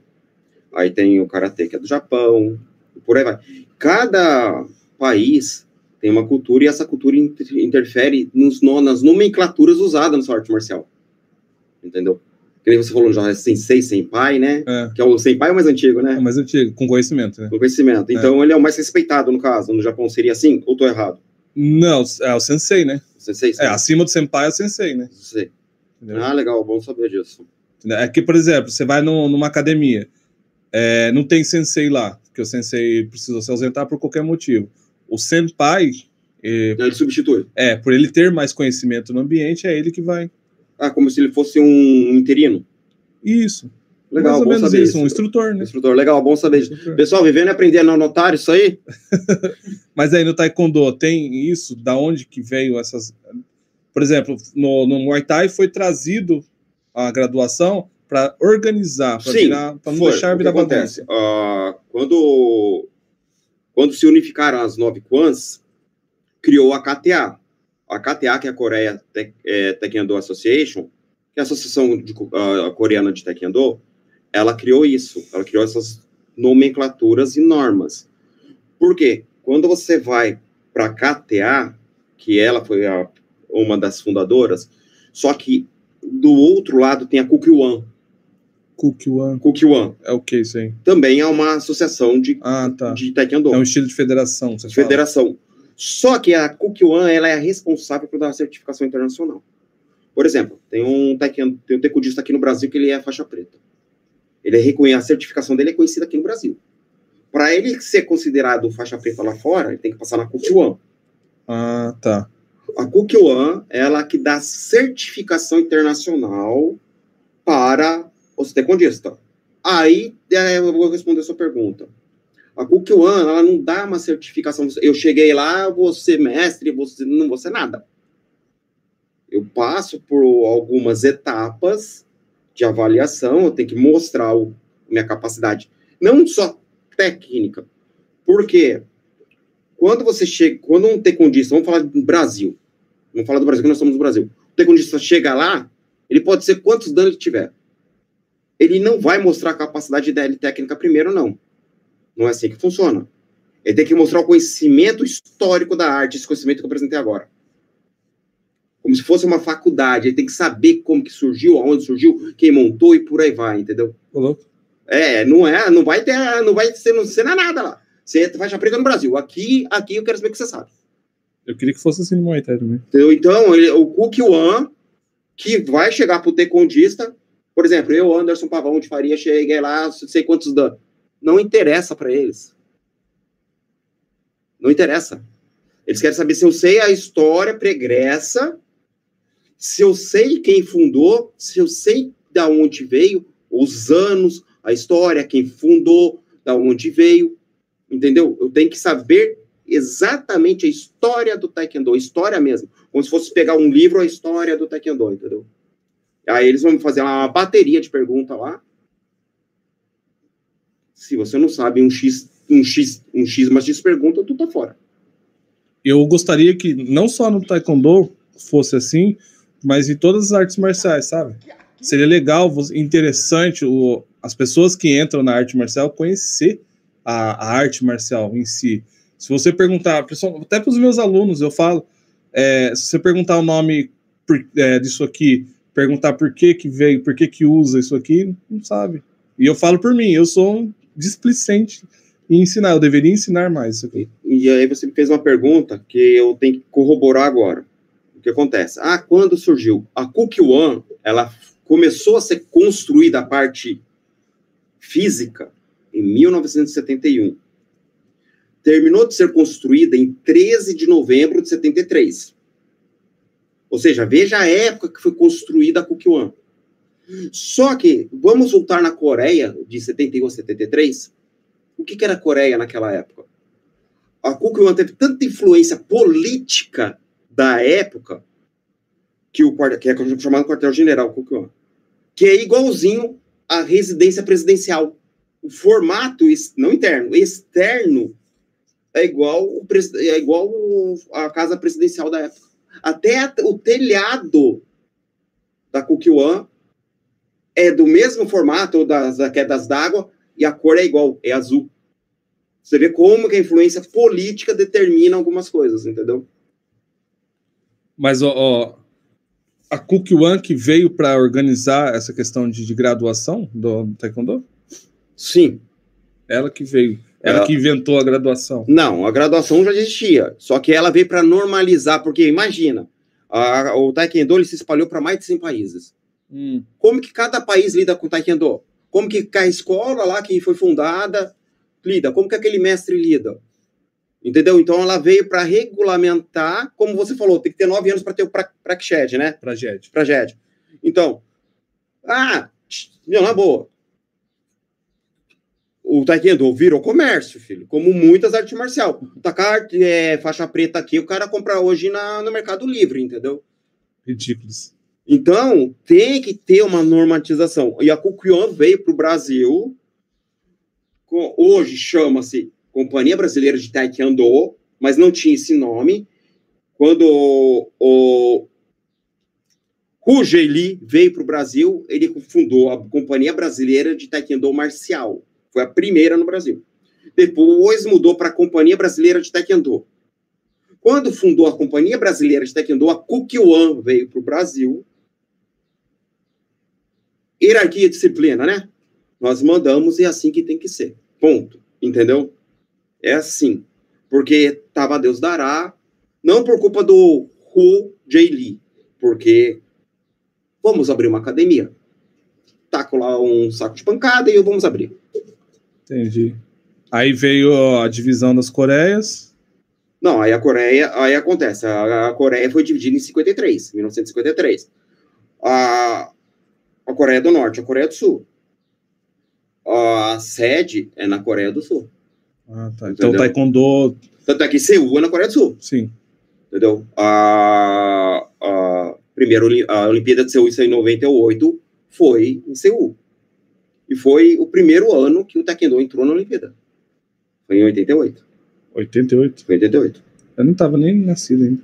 Aí tem o Karatê, que é do Japão, por aí vai. Cada país tem uma cultura e essa cultura interfere nas nomenclaturas usadas na sua arte marcial. Entendeu? Que nem você falou já, é sensei, senpai, né? Que é o senpai mais antigo, né? É o mais antigo, com conhecimento, né? Com conhecimento. Então ele é o mais respeitado, no caso. No Japão seria assim? Ou tô errado? Não, é o sensei, né? O sensei, sim. Acima do senpai é o sensei, né? Sensei. Legal, bom saber disso. É que, por exemplo, você vai numa academia, não tem sensei lá, porque o sensei precisa se ausentar por qualquer motivo. O senpai... ele substitui. Por ele ter mais conhecimento no ambiente, é ele que vai... Como se ele fosse um interino. Isso. Legal, mais ou bom menos saber isso, um instrutor, né? Instrutor, legal, bom saber isso. Pessoal, vivendo e aprendendo a anotar isso aí? Mas aí no Taekwondo tem isso? Da onde que veio essas... Por exemplo, no Muay Thai foi trazido a graduação para organizar, para não deixar virar bagunça. Quando se unificaram as 9 Kwans, criou a KTA. A KTA, que é a Korea Taekwondo Association, que é a Associação Coreana de Taekwondo, ela criou isso. Ela criou essas nomenclaturas e normas. Por quê? Quando você vai para a KTA, que ela foi uma das fundadoras, só que do outro lado tem a Kukyoan. Kukyoan. É o que isso aí? Também é uma associação de Taekwondo. É um estilo de federação, você fala. Federação. Só que a Kukyoan, ela é responsável por dar a certificação internacional. Por exemplo, tem um taekwondista aqui no Brasil que ele é faixa preta. A certificação dele é conhecida aqui no Brasil. Para ele ser considerado faixa preta lá fora, ele tem que passar na Kukyoan. Tá. A Kukyoan, ela que dá certificação internacional para os taekwondistas. Aí, eu vou responder a sua pergunta. A Kukyoan, ela não dá uma certificação. Eu cheguei lá, vou ser mestre, não vou ser nada. Eu passo por algumas etapas de avaliação, eu tenho que mostrar minha capacidade, não só técnica. Por quê? Quando um taekwondista, vamos falar do Brasil, que nós somos no Brasil, o taekwondista chega lá, ele pode ser quantos danos ele tiver. Ele não vai mostrar a capacidade dele técnica primeiro, não. Não é assim que funciona. Ele tem que mostrar o conhecimento histórico da arte, esse conhecimento que eu apresentei agora. Como se fosse uma faculdade. Ele tem que saber como que surgiu, aonde surgiu, quem montou e por aí vai, entendeu? Não vai ser nada lá. Você é faixa preta no Brasil. Aqui eu quero saber o que você sabe. Eu queria que fosse assim no Muay Thai também. Entendeu? Então, o Kukyoan, que vai chegar pro taekwondista, por exemplo, eu, Anderson Pavão de Faria, cheguei lá, não sei quantos danos. Não interessa para eles. Não interessa. Eles querem saber se eu sei a história pregressa, se eu sei quem fundou, se eu sei da onde veio, os anos, a história, quem fundou, da onde veio, entendeu? Eu tenho que saber exatamente a história do Taekwondo, a história mesmo. Como se fosse pegar um livro, a história do Taekwondo, entendeu? Aí eles vão fazer uma bateria de perguntas lá. Se você não sabe um X mais X pergunta, tu tá fora. Eu gostaria que não só no Taekwondo fosse assim, mas em todas as artes marciais, sabe? Seria legal, interessante as pessoas que entram na arte marcial conhecer a arte marcial em si. Se você perguntar, até para os meus alunos, eu falo, se você perguntar o nome disso aqui, perguntar por que veio, por que usa isso aqui, não sabe. E eu falo por mim, eu sou um displicente em ensinar, eu deveria ensinar mais isso aqui. E aí você me fez uma pergunta que eu tenho que corroborar agora. O que acontece? Quando surgiu? A Kukyoan, ela começou a ser construída a parte física em 1971. Terminou de ser construída em 13 de novembro de 73. Ou seja, veja a época que foi construída a Kukyoan. Só que, vamos voltar na Coreia, de 71 a 73. O que era a Coreia naquela época? A Kukyoan teve tanta influência política da época, que é chamado quartel-general Kukyoan, que é igualzinho à residência presidencial. O formato, não interno, externo, é igual a casa presidencial da época. Até o telhado da Kukyoan é do mesmo formato das quedas d'água e a cor é igual, é azul. Você vê como que a influência política determina algumas coisas, entendeu? Mas a Kukyoan que veio para organizar essa questão de graduação do Taekwondo? Sim. Ela que veio. Ela que inventou a graduação. Não, a graduação já existia. Só que ela veio para normalizar, porque imagina, o Taekwondo ele se espalhou para mais de 100 países. Como que cada país lida com o Taekwondo? Como que a escola lá que foi fundada lida? Como que aquele mestre lida? Entendeu? Então ela veio para regulamentar, como você falou, tem que ter 9 anos para ter o Prakshed, né? Prakshed. Então, na boa. O Taekwondo virou comércio, filho. Como muitas artes marciais. Tacar faixa preta aqui, o cara compra hoje no Mercado Livre, entendeu? Ridículos. Então, tem que ter uma normatização. E a Kukyoan veio para o Brasil. Hoje chama-se Companhia Brasileira de Taekwondo, mas não tinha esse nome. Quando o Hu Jie veio para o Brasil, ele fundou a Companhia Brasileira de Taekwondo Marcial. Foi a primeira no Brasil. Depois mudou para a Companhia Brasileira de Taekwondo. Quando fundou a Companhia Brasileira de Taekwondo, a Kukyoan veio para o Brasil. Hierarquia e disciplina, né? Nós mandamos e é assim que tem que ser. Ponto. Entendeu? É assim. Porque tava Deus dará, não por culpa do Hu Jie, porque vamos abrir uma academia. Taco lá um saco de pancada e vamos abrir. Entendi. Aí veio a divisão das Coreias. Não, aí acontece. A Coreia foi dividida em 1953. A Coreia do Norte, a Coreia do Sul. A sede é na Coreia do Sul. Ah, tá. Então o Taekwondo... Tanto é que Seul é na Coreia do Sul. Sim. Entendeu? Primeiro, a Olimpíada de Seul em 98 foi em Seul. E foi o primeiro ano que o Taekwondo entrou na Olimpíada. Foi em 88. 88? Foi em 88. Eu não tava nem nascido ainda.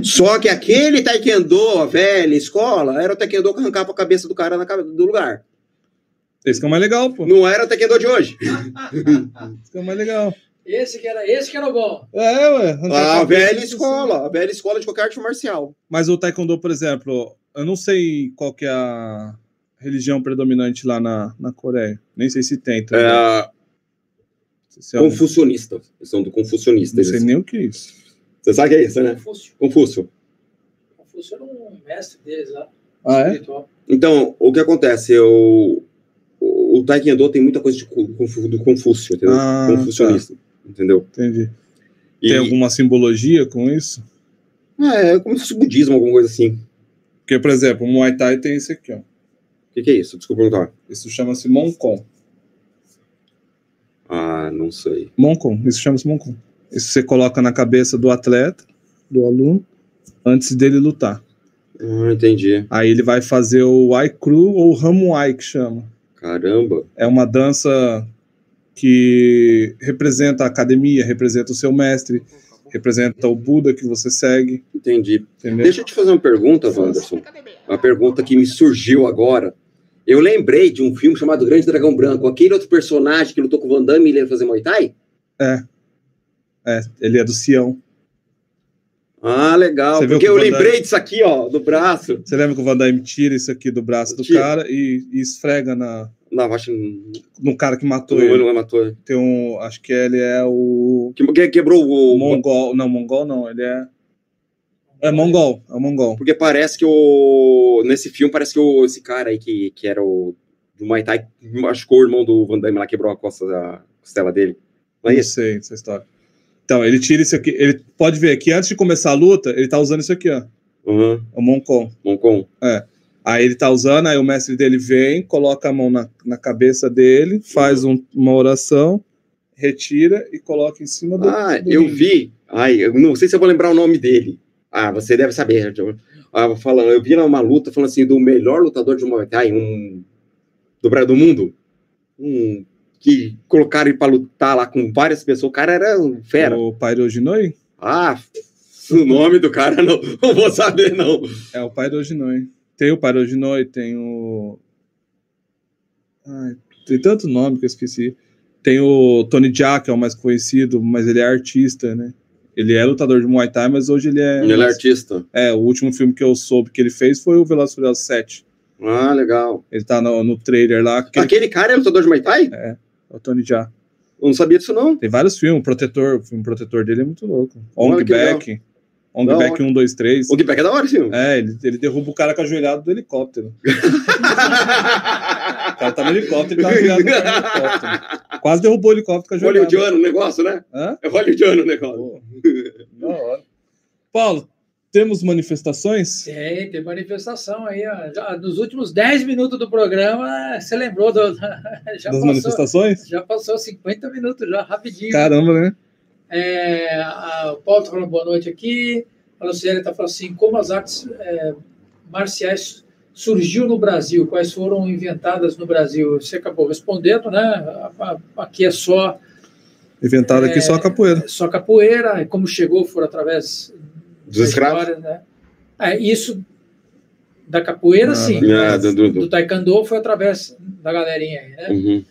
Só que aquele Taekwondo, a velha escola, era o Taekwondo que arrancava a cabeça do cara do lugar. Esse que é o mais legal, pô. Não era o Taekwondo de hoje. Esse que é o mais legal. Esse que era bom. Ué. A velha escola de qualquer arte marcial. Mas o Taekwondo, por exemplo, eu não sei qual que é a religião predominante lá na Coreia. Nem sei se tem. Confucionista. Eles são do confucionista. Não sei nem o que é isso. Você sabe o que é isso, né? Confúcio. Confúcio era um mestre deles lá. Ah, é? Espiritual. Então, o que acontece? O Taekwondo tem muita coisa do Confúcio, entendeu? Confucionista. Tá. Entendeu? Entendi. Tem alguma simbologia com isso? É como se fosse budismo, alguma coisa assim. Porque, por exemplo, o Muay Thai tem esse aqui, ó. O que é isso? Desculpa perguntar. Isso chama-se Monkon. Ah, não sei. Monkon, isso chama-se Monkon. Isso você coloca na cabeça do atleta, do aluno, antes dele lutar. Entendi. Aí ele vai fazer o Ai Cru ou Ramuai, que chama. Caramba. É uma dança que representa a academia, representa o seu mestre, representa o Buda que você segue. Entendi. Entendeu? Deixa eu te fazer uma pergunta, Wanderson. Uma pergunta que me surgiu agora. Eu lembrei de um filme chamado Grande Dragão Branco. Aquele outro personagem que lutou com o Van Damme, ele ia fazer Muay Thai? Ele é do Sião. Ah, legal. Porque eu lembrei disso aqui, ó, do braço. Você lembra que o Van Damme tira isso aqui do braço do cara e esfrega no cara que matou ele. Não matou. Tem acho que ele é o... Que quebrou o... Mongol. Não, Mongol não. Ele é... É Mongol. Porque parece que nesse filme, parece que esse cara aí que era o do Muay Thai machucou o irmão do Van Damme lá, quebrou a costela dele. Não sei essa história. Então, ele tira isso aqui. Ele pode ver que antes de começar a luta, ele tá usando isso aqui, ó. Uhum. O Monkon. É. Aí ele tá usando, aí o mestre dele vem, coloca a mão na cabeça dele, faz uma oração, retira e coloca em cima do... Eu vi. Eu não sei se eu vou lembrar o nome dele. Você deve saber. Eu vi uma luta falando assim, do melhor lutador de Muay Thai, do mundo. Que colocaram ele pra lutar lá com várias pessoas. O cara era um fera. O Pairojinoi? O nome do cara não vou saber, não. É o Pairojinoi. Tem o Pairojinoi, tem o... tem tanto nome que eu esqueci. Tem o Tony Jaa, que é o mais conhecido, mas ele é artista, né? Ele é lutador de Muay Thai, mas hoje ele é... Ele é artista. O último filme que eu soube que ele fez foi o Velozes e Furiosos 7. Legal. Ele tá no trailer lá. Aquele cara é lutador de Muay Thai? É o Tony Jaa. Eu não sabia disso, não. Tem vários filmes. O filme Protetor dele é muito louco. Ong Bak. Ong Bak 1, 2, 3. Ong Bak é da hora, sim. Ele derruba o cara com a joelhada do helicóptero. O cara tá no helicóptero e tá ajoelhado no helicóptero. Quase derrubou o helicóptero com a joelhada. Hollywoodiano o negócio, né? É hollywoodiano o negócio. Da hora. Paulo, temos manifestações? Tem manifestação aí. Ó. Nos últimos 10 minutos do programa, você lembrou das manifestações? Já passou 50 minutos, já rapidinho. Caramba, né? O Paulo está falando boa noite aqui. A Luciana está falando assim, como as artes marciais surgiu no Brasil, quais foram inventadas no Brasil? Você acabou respondendo, né? Aqui é só... Inventado aqui só a capoeira. Só capoeira, e como chegou foram através... Dos escravos? Né? Isso da capoeira, sim. Do taekwondo foi através da galerinha aí, né? Uhum.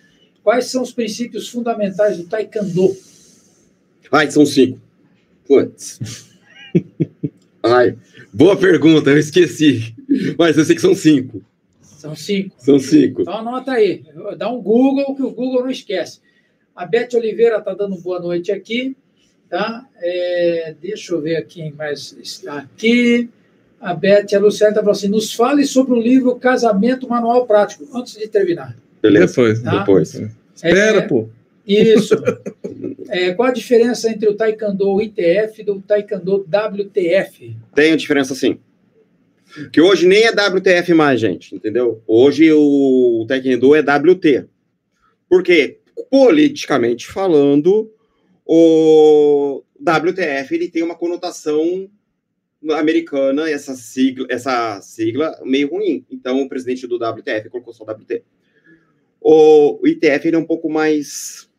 Quais são os princípios fundamentais do taekwondo? São 5. Putz. Boa pergunta, eu esqueci. Mas eu sei que são 5. São 5. São 5. Então anota aí. Dá um Google, que o Google não esquece. A Beth Oliveira está dando boa noite aqui. Tá? Deixa eu ver quem mais está aqui. A Luciana está falando assim, nos fale sobre o livro Casamento Manual Prático, antes de terminar. Beleza. Depois. Espera, pô. Isso. Qual a diferença entre o Taekwondo ITF e do Taekwondo WTF? Tem a diferença, sim. Que hoje nem é WTF mais, gente, entendeu? Hoje o Taekwondo é WT. Por quê? politicamente falando, o WTF ele tem uma conotação americana, essa sigla meio ruim. Então, o presidente do WTF colocou só WT. O ITF ele é um pouco mais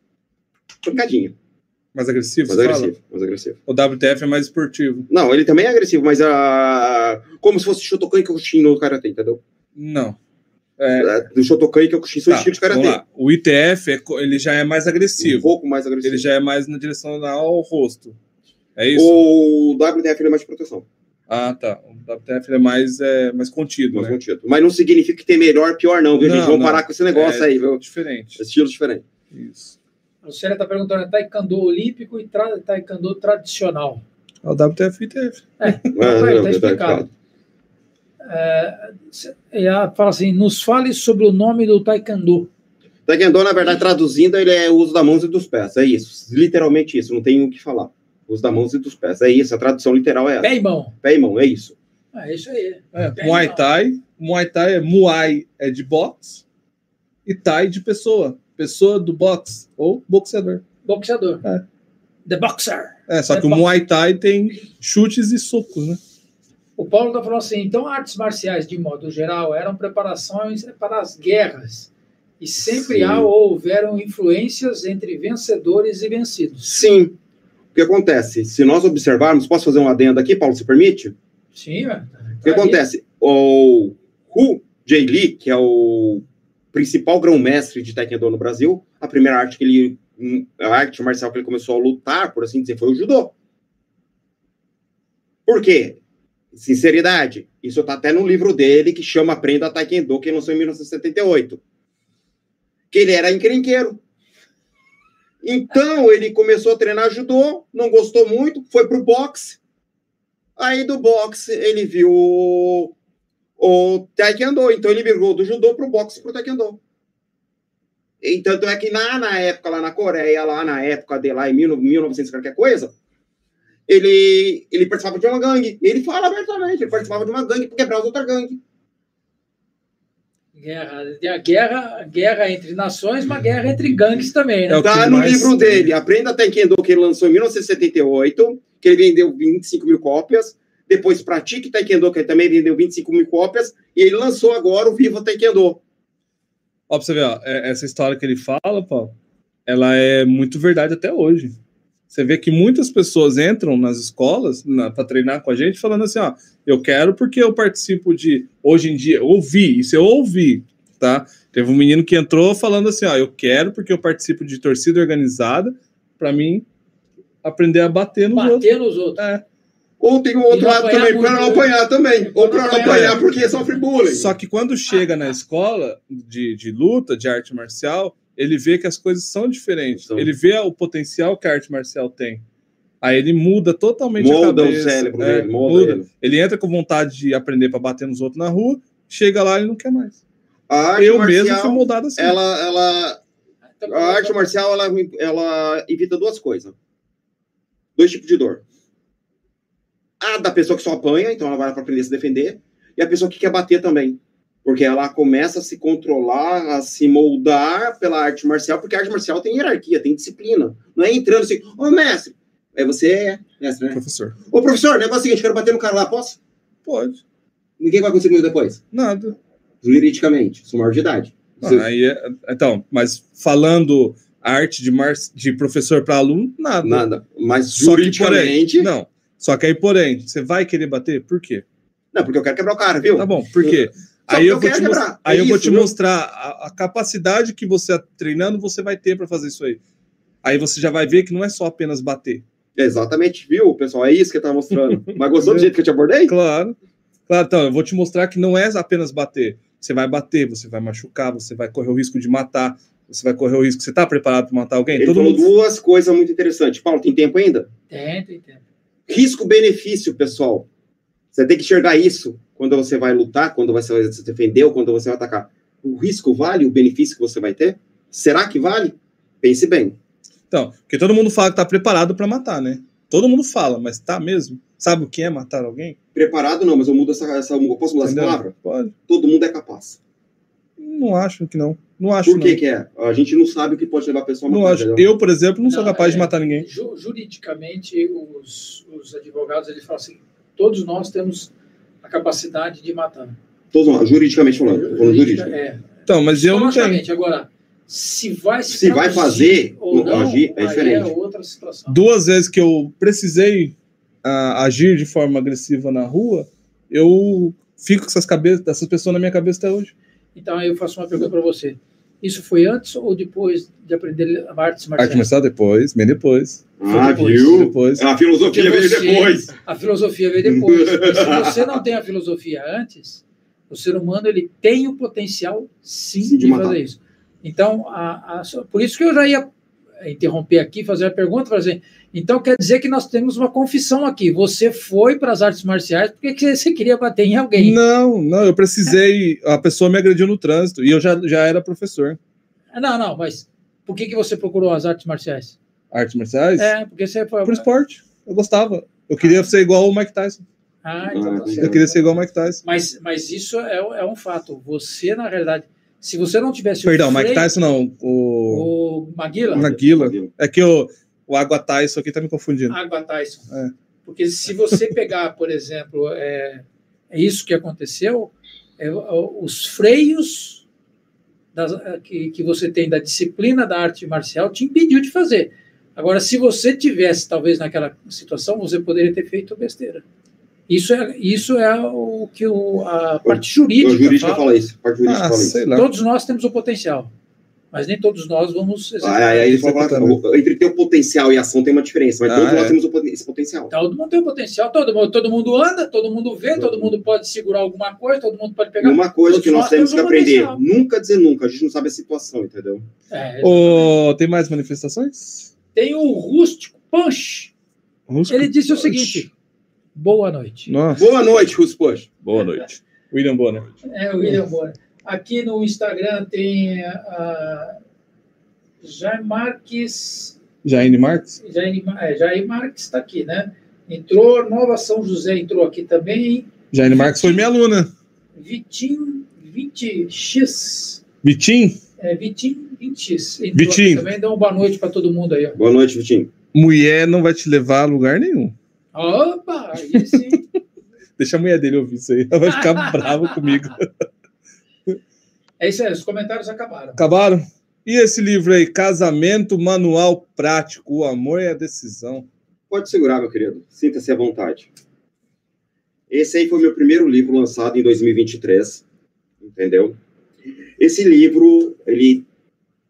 pancadinho. Mais agressivo? Mais agressivo. O WTF é mais esportivo. Não, ele também é agressivo, mas como se fosse Shotokan e Kyokushin no Karatê, entendeu? Não. Do Shotokan e Kyokushin são estilos de Karatê. O ITF, ele já é mais agressivo. Um pouco mais agressivo. Ele já é mais na direção ao rosto. É isso? O WTF ele é mais de proteção. Ah, tá. O WTF ele é mais contido, Mais né? contido. Mas não significa que tem melhor, pior, não, viu, gente? Vamos parar com esse negócio aí, viu? Diferente. Estilos diferentes. Isso. A Lucélia está perguntando: é taekwondo olímpico e taekwondo tradicional? O WTF e ITF. Está explicado. Ela fala assim: nos fale sobre o nome do taekwondo. Taekwondo, na verdade, traduzindo, ele é o uso das mãos e dos pés. É isso. Literalmente isso. Não tem o que falar. O uso das mãos e dos pés. É isso. A tradução literal é essa. Pé e mão. Pé e mão, é isso. É isso aí. Muay Thai. Muay Thai é Muay é de boxe e Thai de pessoa. Pessoa do boxe ou boxeador. Boxeador. The Boxer. Só que o Muay Thai tem chutes e socos, né? O Paulo está falando assim: então artes marciais, de modo geral, eram preparações para as guerras. E sempre há ou houveram influências entre vencedores e vencidos. Sim. O que acontece? Se nós observarmos, posso fazer um adendo aqui, Paulo, se permite? Sim, O que acontece? O Hu Jay Lee, que é o principal grão-mestre de Taekwondo no Brasil, a primeira arte a arte marcial que ele começou a lutar, por assim dizer, foi o judô. Por quê? Sinceridade. Isso está até no livro dele, que chama Aprenda Taekwondo, que lançou em 1978. Que ele era encrenqueiro. Então, ele começou a treinar judô, não gostou muito, foi pro boxe. Aí, do boxe, ele viu o taekwondo. Então, ele migrou do judô pro boxe pro taekwondo. E tanto é que na época, lá na Coreia, lá na época de lá, em 1900 qualquer coisa, ele participava de uma gangue. Ele fala abertamente, ele participava de uma gangue para quebrar as outras gangues. Guerra entre nações, uma guerra entre gangues também, né? Tá no livro dele, Aprenda Taekwondo, que ele lançou em 1978, que ele vendeu 25 mil cópias. Depois Pratique Taekwondo, que ele também vendeu 25 mil cópias. E ele lançou agora o Viva Taekwondo. Ó, pra você ver, ó, essa história que ele fala, Paulo, ela é muito verdade até hoje. Você vê que muitas pessoas entram nas escolas para treinar com a gente falando assim, ó, eu quero porque eu participo de, hoje em dia, eu ouvi, tá? Teve um menino que entrou falando assim, ó, eu quero porque eu participo de torcida organizada para mim aprender a bater nos outros. Ou tem um outro lado também, para não apanhar também. Ou para não apanhar porque sofre bullying. Só que quando chega na escola de luta, de arte marcial, ele vê que as coisas são diferentes. Então, ele vê o potencial que a arte marcial tem. Aí ele muda totalmente a cabeça. O cérebro dele, muda. Ele entra com vontade de aprender para bater nos outros na rua, chega lá e não quer mais. A arte marcial, mesmo fui moldado assim. A arte marcial, ela evita duas coisas. Dois tipos de dor. A da pessoa que só apanha, então ela vai para aprender a se defender. E a pessoa que quer bater também. Porque ela começa a se controlar, a se moldar pela arte marcial, porque a arte marcial tem hierarquia, tem disciplina. Não é entrando assim, ô mestre, você é mestre, né? Professor. Ô professor, negócio é o seguinte, quero bater no cara lá, posso? Pode. Ninguém vai conseguir depois? Nada. Juridicamente, sou maior de idade. Então, mas falando arte de professor para aluno, nada. Nada, mas juridicamente... Só que aí, porém, você vai querer bater? Por quê? Não, porque eu quero quebrar o cara, viu? Tá bom, por quê? Aí eu vou te mostrar a capacidade que você treinando, você vai ter para fazer isso aí. Aí você já vai ver que não é só apenas bater. Exatamente, viu, pessoal? É isso que eu tava mostrando. Mas gostou do jeito que eu te abordei? Claro, então, eu vou te mostrar que não é apenas bater. Você vai bater, você vai machucar, você vai correr o risco de matar, você vai correr o risco... Você tá preparado para matar alguém? Ele falou duas coisas muito interessantes. Paulo, tem tempo ainda? Tem tempo. Risco-benefício, pessoal. Você tem que enxergar isso quando você vai lutar, quando você vai se defender ou quando você vai atacar. O risco vale o benefício que você vai ter? Será que vale? Pense bem. Então, porque todo mundo fala que tá preparado para matar, né? Todo mundo fala, mas tá mesmo? Sabe o que é matar alguém? Preparado não, mas eu mudo eu posso mudar essa palavra? Pode. Todo mundo é capaz. Não acho que não. Não acho. Por que é? A gente não sabe o que pode levar a pessoa a matar. Não acho. Eu, por exemplo, não sou capaz de matar ninguém. Juridicamente, os advogados eles falam assim: todos nós temos a capacidade de matar. Todos nós, juridicamente falando. Jurídico. Então, mas eu não tenho. Agora, se vai fazer ou não, agir, é diferente. É outra situação. 2 vezes que eu precisei agir de forma agressiva na rua, eu fico com essas pessoas na minha cabeça até hoje. Então, aí eu faço uma pergunta para você. Isso foi antes ou depois de aprender artes marciais? Arte marcial depois, bem depois. Viu? Depois. A filosofia veio depois. A filosofia veio depois. Se você não tem a filosofia antes, o ser humano ele tem o potencial, sim, de fazer isso. Então, por isso que eu já ia interromper aqui, fazer a pergunta, fazer. Então, quer dizer que nós temos uma confissão aqui. Você foi para as artes marciais porque você queria bater em alguém. Não, eu precisei. A pessoa me agrediu no trânsito e eu já era professor. Não, mas por que você procurou as artes marciais? Artes marciais? Porque você foi. Por esporte. Eu gostava. Eu queria ser igual o Mike Tyson. Então tá certo. Eu queria ser igual o Mike Tyson. Mas isso é um fato. Você, na realidade, se você não tivesse Perdão, Mike Tyson não. O Maguila. É que o Água Tyson aqui tá me confundindo. Água Tyson. Porque se você pegar, por exemplo, é isso que aconteceu, os freios que você tem da disciplina da arte marcial te impediu de fazer. Agora, se você tivesse, talvez, naquela situação, você poderia ter feito besteira. Isso é o que a parte jurídica fala isso. Parte jurídica fala isso. Todos nós temos o potencial, mas nem todos nós vamos executar. Aí ele falou, entre ter o potencial e a ação tem uma diferença, mas todos nós temos esse potencial. Todo mundo tem o potencial, todo mundo anda, todo mundo vê, todo mundo pode segurar alguma coisa, todo mundo pode pegar. E uma coisa que nós temos que aprender, nunca dizer nunca, a gente não sabe a situação, entendeu? Tem mais manifestações? Tem o Rústico Punch. Ele disse o seguinte: boa noite. Nossa. Boa noite, Rústico Punch. Boa noite. William Bonner. William Bonner. Aqui no Instagram tem a Jair Marques. Jair Marques? Jair Marques está aqui, né? Entrou, Nova São José entrou aqui também. Jair Marques foi minha aluna. Vitinho 20X. Vitinho? Vitinho 20X. Vitinho. Também dá uma boa noite para todo mundo aí. Ó. Boa noite, Vitinho. Mulher não vai te levar a lugar nenhum. Opa, aí sim. Deixa a mulher dele ouvir isso aí. Ela vai ficar brava comigo. É isso aí, os comentários acabaram. Acabaram? E esse livro aí, Casamento Manual Prático, o amor é a decisão. Pode segurar, meu querido. Sinta-se à vontade. Esse aí foi meu primeiro livro lançado em 2023. Entendeu? Esse livro, ele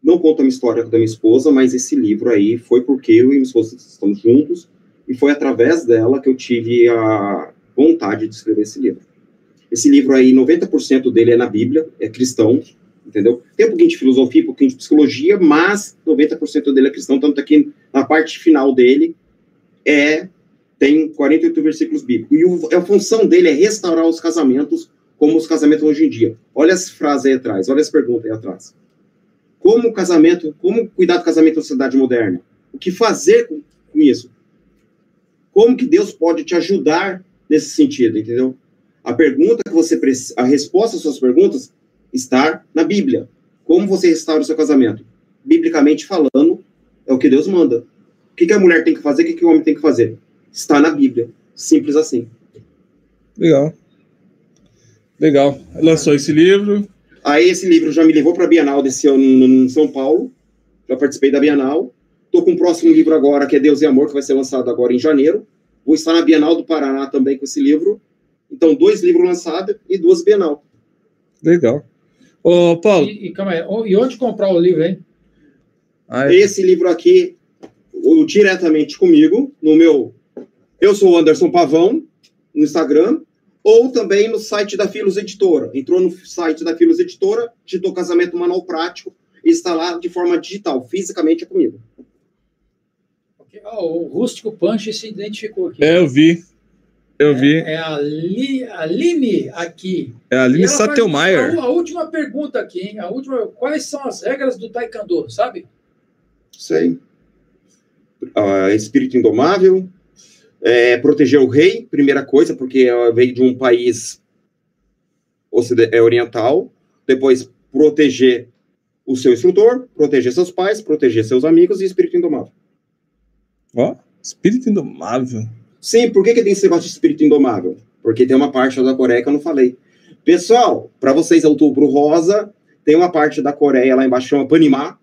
não conta a minha história da minha esposa, mas esse livro aí foi porque eu e minha esposa estamos juntos e foi através dela que eu tive a vontade de escrever esse livro. Esse livro aí, 90% dele é na Bíblia, é cristão, entendeu? Tem um pouquinho de filosofia, um pouquinho de psicologia, mas 90% dele é cristão, tanto que na parte final dele tem 48 versículos bíblicos. E a função dele é restaurar os casamentos como os casamentos hoje em dia. Olha as frases aí atrás, olha as perguntas aí atrás. Como cuidar do casamento na sociedade moderna? O que fazer com isso? Como que Deus pode te ajudar nesse sentido, entendeu? A pergunta que você precisa, a resposta às suas perguntas está na Bíblia. Como você restaura o seu casamento? Biblicamente falando, é o que Deus manda. O que a mulher tem que fazer, o que o homem tem que fazer? Está na Bíblia. Simples assim. Legal. Lançou esse livro. Aí esse livro já me levou para a Bienal desse ano em São Paulo. Já participei da Bienal. Estou com o próximo livro agora, que é Deus e Amor, que vai ser lançado agora em janeiro. Vou estar na Bienal do Paraná também com esse livro. Então, 2 livros lançados e 2 Bienal. Legal. Ô, Paulo. Calma aí. E onde comprar o livro, hein? Esse livro aqui, diretamente comigo, no meu... Eu sou o Anderson Pavão, no Instagram, ou também no site da Filos Editora. Entrou no site da Filos Editora, digitou Casamento Manual Prático, e está lá de forma digital, fisicamente é comigo. O Rústico Punch se identificou aqui. Eu vi. É a Aline aqui. É a Aline Sattelmaier. A última pergunta aqui, hein? Quais são as regras do Taekwondo, sabe? Sei. Espírito indomável. Proteger o rei, primeira coisa, porque veio de um país oriental. Depois, proteger o seu instrutor, proteger seus pais, proteger seus amigos e espírito indomável. Ó, espírito indomável. Sim, por que tem esse negócio de espírito indomável? Porque tem uma parte da Coreia que eu não falei. Pessoal, para vocês é Outubro Rosa, tem uma parte da Coreia lá embaixo, chama Panimá,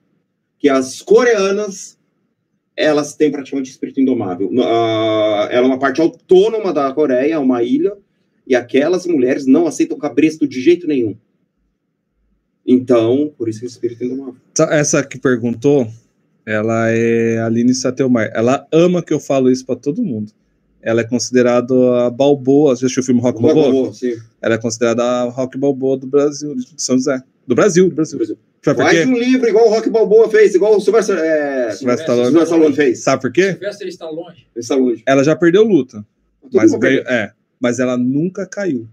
que as coreanas, elas têm praticamente espírito indomável. Ela é uma parte autônoma da Coreia, uma ilha, e aquelas mulheres não aceitam cabresto de jeito nenhum. Então, por isso que é espírito indomável. Essa que perguntou, ela é a Aline Satelmar. Ela ama que eu falo isso para todo mundo. Ela é considerada a Balboa. Você já assistiu o filme Rock Balboa? Sim. Ela é considerada a Rock Balboa do Brasil, de São José. Do Brasil. Faz um livro igual o Rock Balboa fez, igual o Sylvester Stallone fez. Sabe por quê? Sylvester Stallone. Ela já perdeu luta. Mas ela nunca caiu.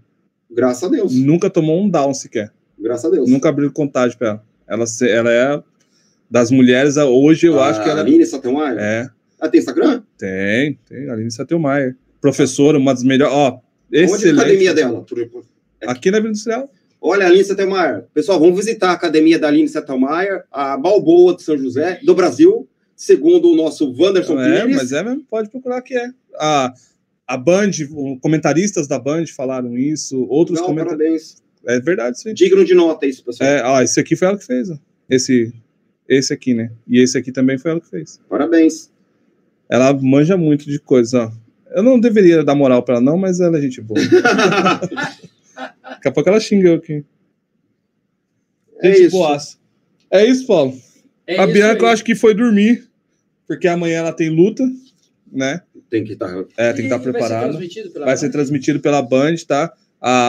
Graças a Deus. Nunca tomou um down sequer. Graças a Deus. Nunca abriu contágio pra ela. Ela é das mulheres, hoje eu acho que ela... Aline Satelmar? É. Ela tem Instagram? Tem. Aline Satelmar. Professora, uma das melhores... Ó, excelente. Onde é a academia dela? Aqui na Vila Industrial. Olha, Aline Satelmar. Pessoal, vamos visitar a academia da Aline Satelmar, a Balboa de São José, do Brasil, segundo o nosso Wanderson Pires. Mas mesmo, pode procurar que é. A Band, comentaristas da Band falaram isso, outros comentaristas. Parabéns. É verdade, sim. Digno de nota isso, pessoal. Esse aqui foi ela que fez, ó. Esse aqui, né? E esse aqui também foi ela que fez. Parabéns. Ela manja muito de coisas, ó. Eu não deveria dar moral pra ela, não, mas ela é gente boa. Daqui a pouco ela xinga eu aqui. É isso, Paulo. A Bianca, eu acho que foi dormir, porque amanhã ela tem luta, né? Tem que estar preparada. Vai ser transmitido pela Band, tá?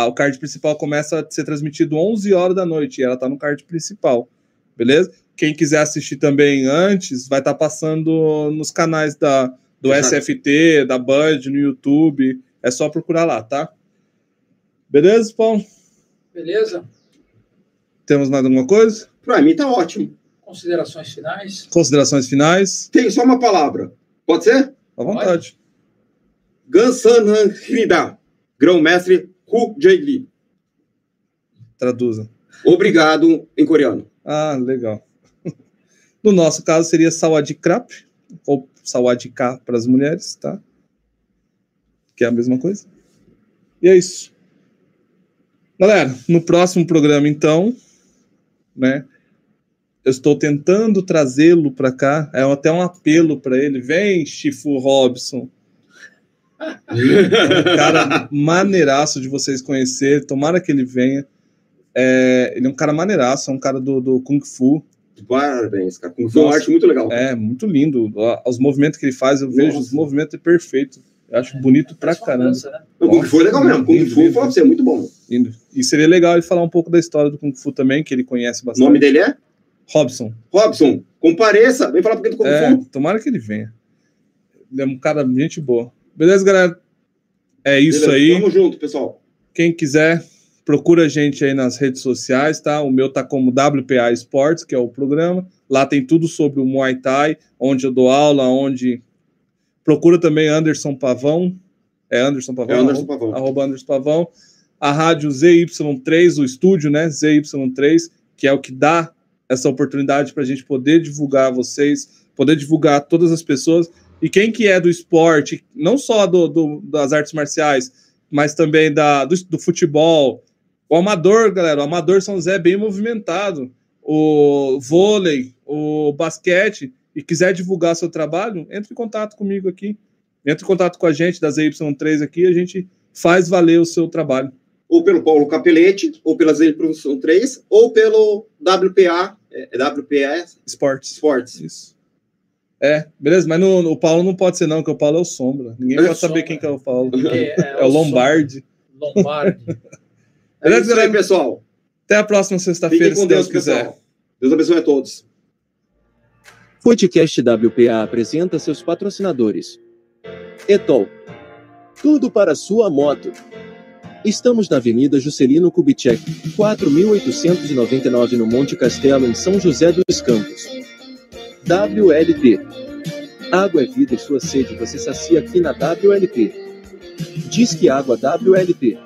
O card principal começa a ser transmitido 11 horas da noite, e ela tá no card principal, beleza? Quem quiser assistir também antes, vai estar passando nos canais do SFT, da Band, no YouTube. É só procurar lá, tá? Beleza, Paulo? Beleza. Temos mais alguma coisa? Pra mim tá ótimo. Considerações finais? Considerações finais? Tem só uma palavra. Pode ser? À vontade. Gansanankrida, grão-mestre Hu Jae Lee. Traduza. Obrigado em coreano. Ah, legal. No nosso caso seria Sawadee-krap, ou Sawadee-ka para as mulheres, tá? Que é a mesma coisa. E é isso. Galera, no próximo programa, então, né? Eu estou tentando trazê-lo para cá. É até um apelo para ele. Vem, Chifu Robson. É um cara maneiraço de vocês conhecerem. Tomara que ele venha. Ele é um cara maneiraço, é um cara do Kung Fu. Parabéns, cara. Kung Fu é uma arte muito legal. É, muito lindo. Os movimentos que ele faz, eu vejo os movimentos perfeitos. Eu acho bonito pra caramba. Dança, né? O Kung Fu é legal mesmo. Kung Fu fala pra você, é muito bom. Lindo. E seria legal ele falar um pouco da história do Kung Fu também, que ele conhece bastante. O nome dele é? Robson. Robson, compareça. Vem falar um pouquinho do Kung Fu. Tomara que ele venha. Ele é um cara gente boa. Beleza, galera? É isso aí. Tamo junto, pessoal. Quem quiser, procura a gente aí nas redes sociais, tá? O meu tá como WPA Esportes, que é o programa. Lá tem tudo sobre o Muay Thai, onde eu dou aula, onde... Procura também Anderson Pavão. É Anderson Pavão? É Anderson Pavão. @ Anderson Pavão. A rádio ZY3, o estúdio, né? ZY3, que é o que dá essa oportunidade para a gente poder divulgar vocês, poder divulgar todas as pessoas. E quem que é do esporte, não só das artes marciais, mas também do futebol. O amador, galera, o amador São José é bem movimentado. O vôlei, o basquete, e quiser divulgar seu trabalho, entre em contato comigo aqui. Entre em contato com a gente da ZY3 aqui, a gente faz valer o seu trabalho. Ou pelo Paulo Capelete, ou pela ZY3, ou pelo WPA, WPA Esportes. Isso. Beleza, mas o Paulo não pode ser não, porque o Paulo é o Sombra. Ninguém pode saber quem que é o Paulo. É o Lombardi. Beleza, galera, pessoal? Até a próxima sexta-feira, se Deus quiser. Pessoal. Deus abençoe a todos. Podcast WPA apresenta seus patrocinadores. Etol. Tudo para sua moto. Estamos na Avenida Juscelino Kubitschek, 4.899 no Monte Castelo, em São José dos Campos. WLT. Água é vida e sua sede você sacia aqui na WLT. Diz que água WLT.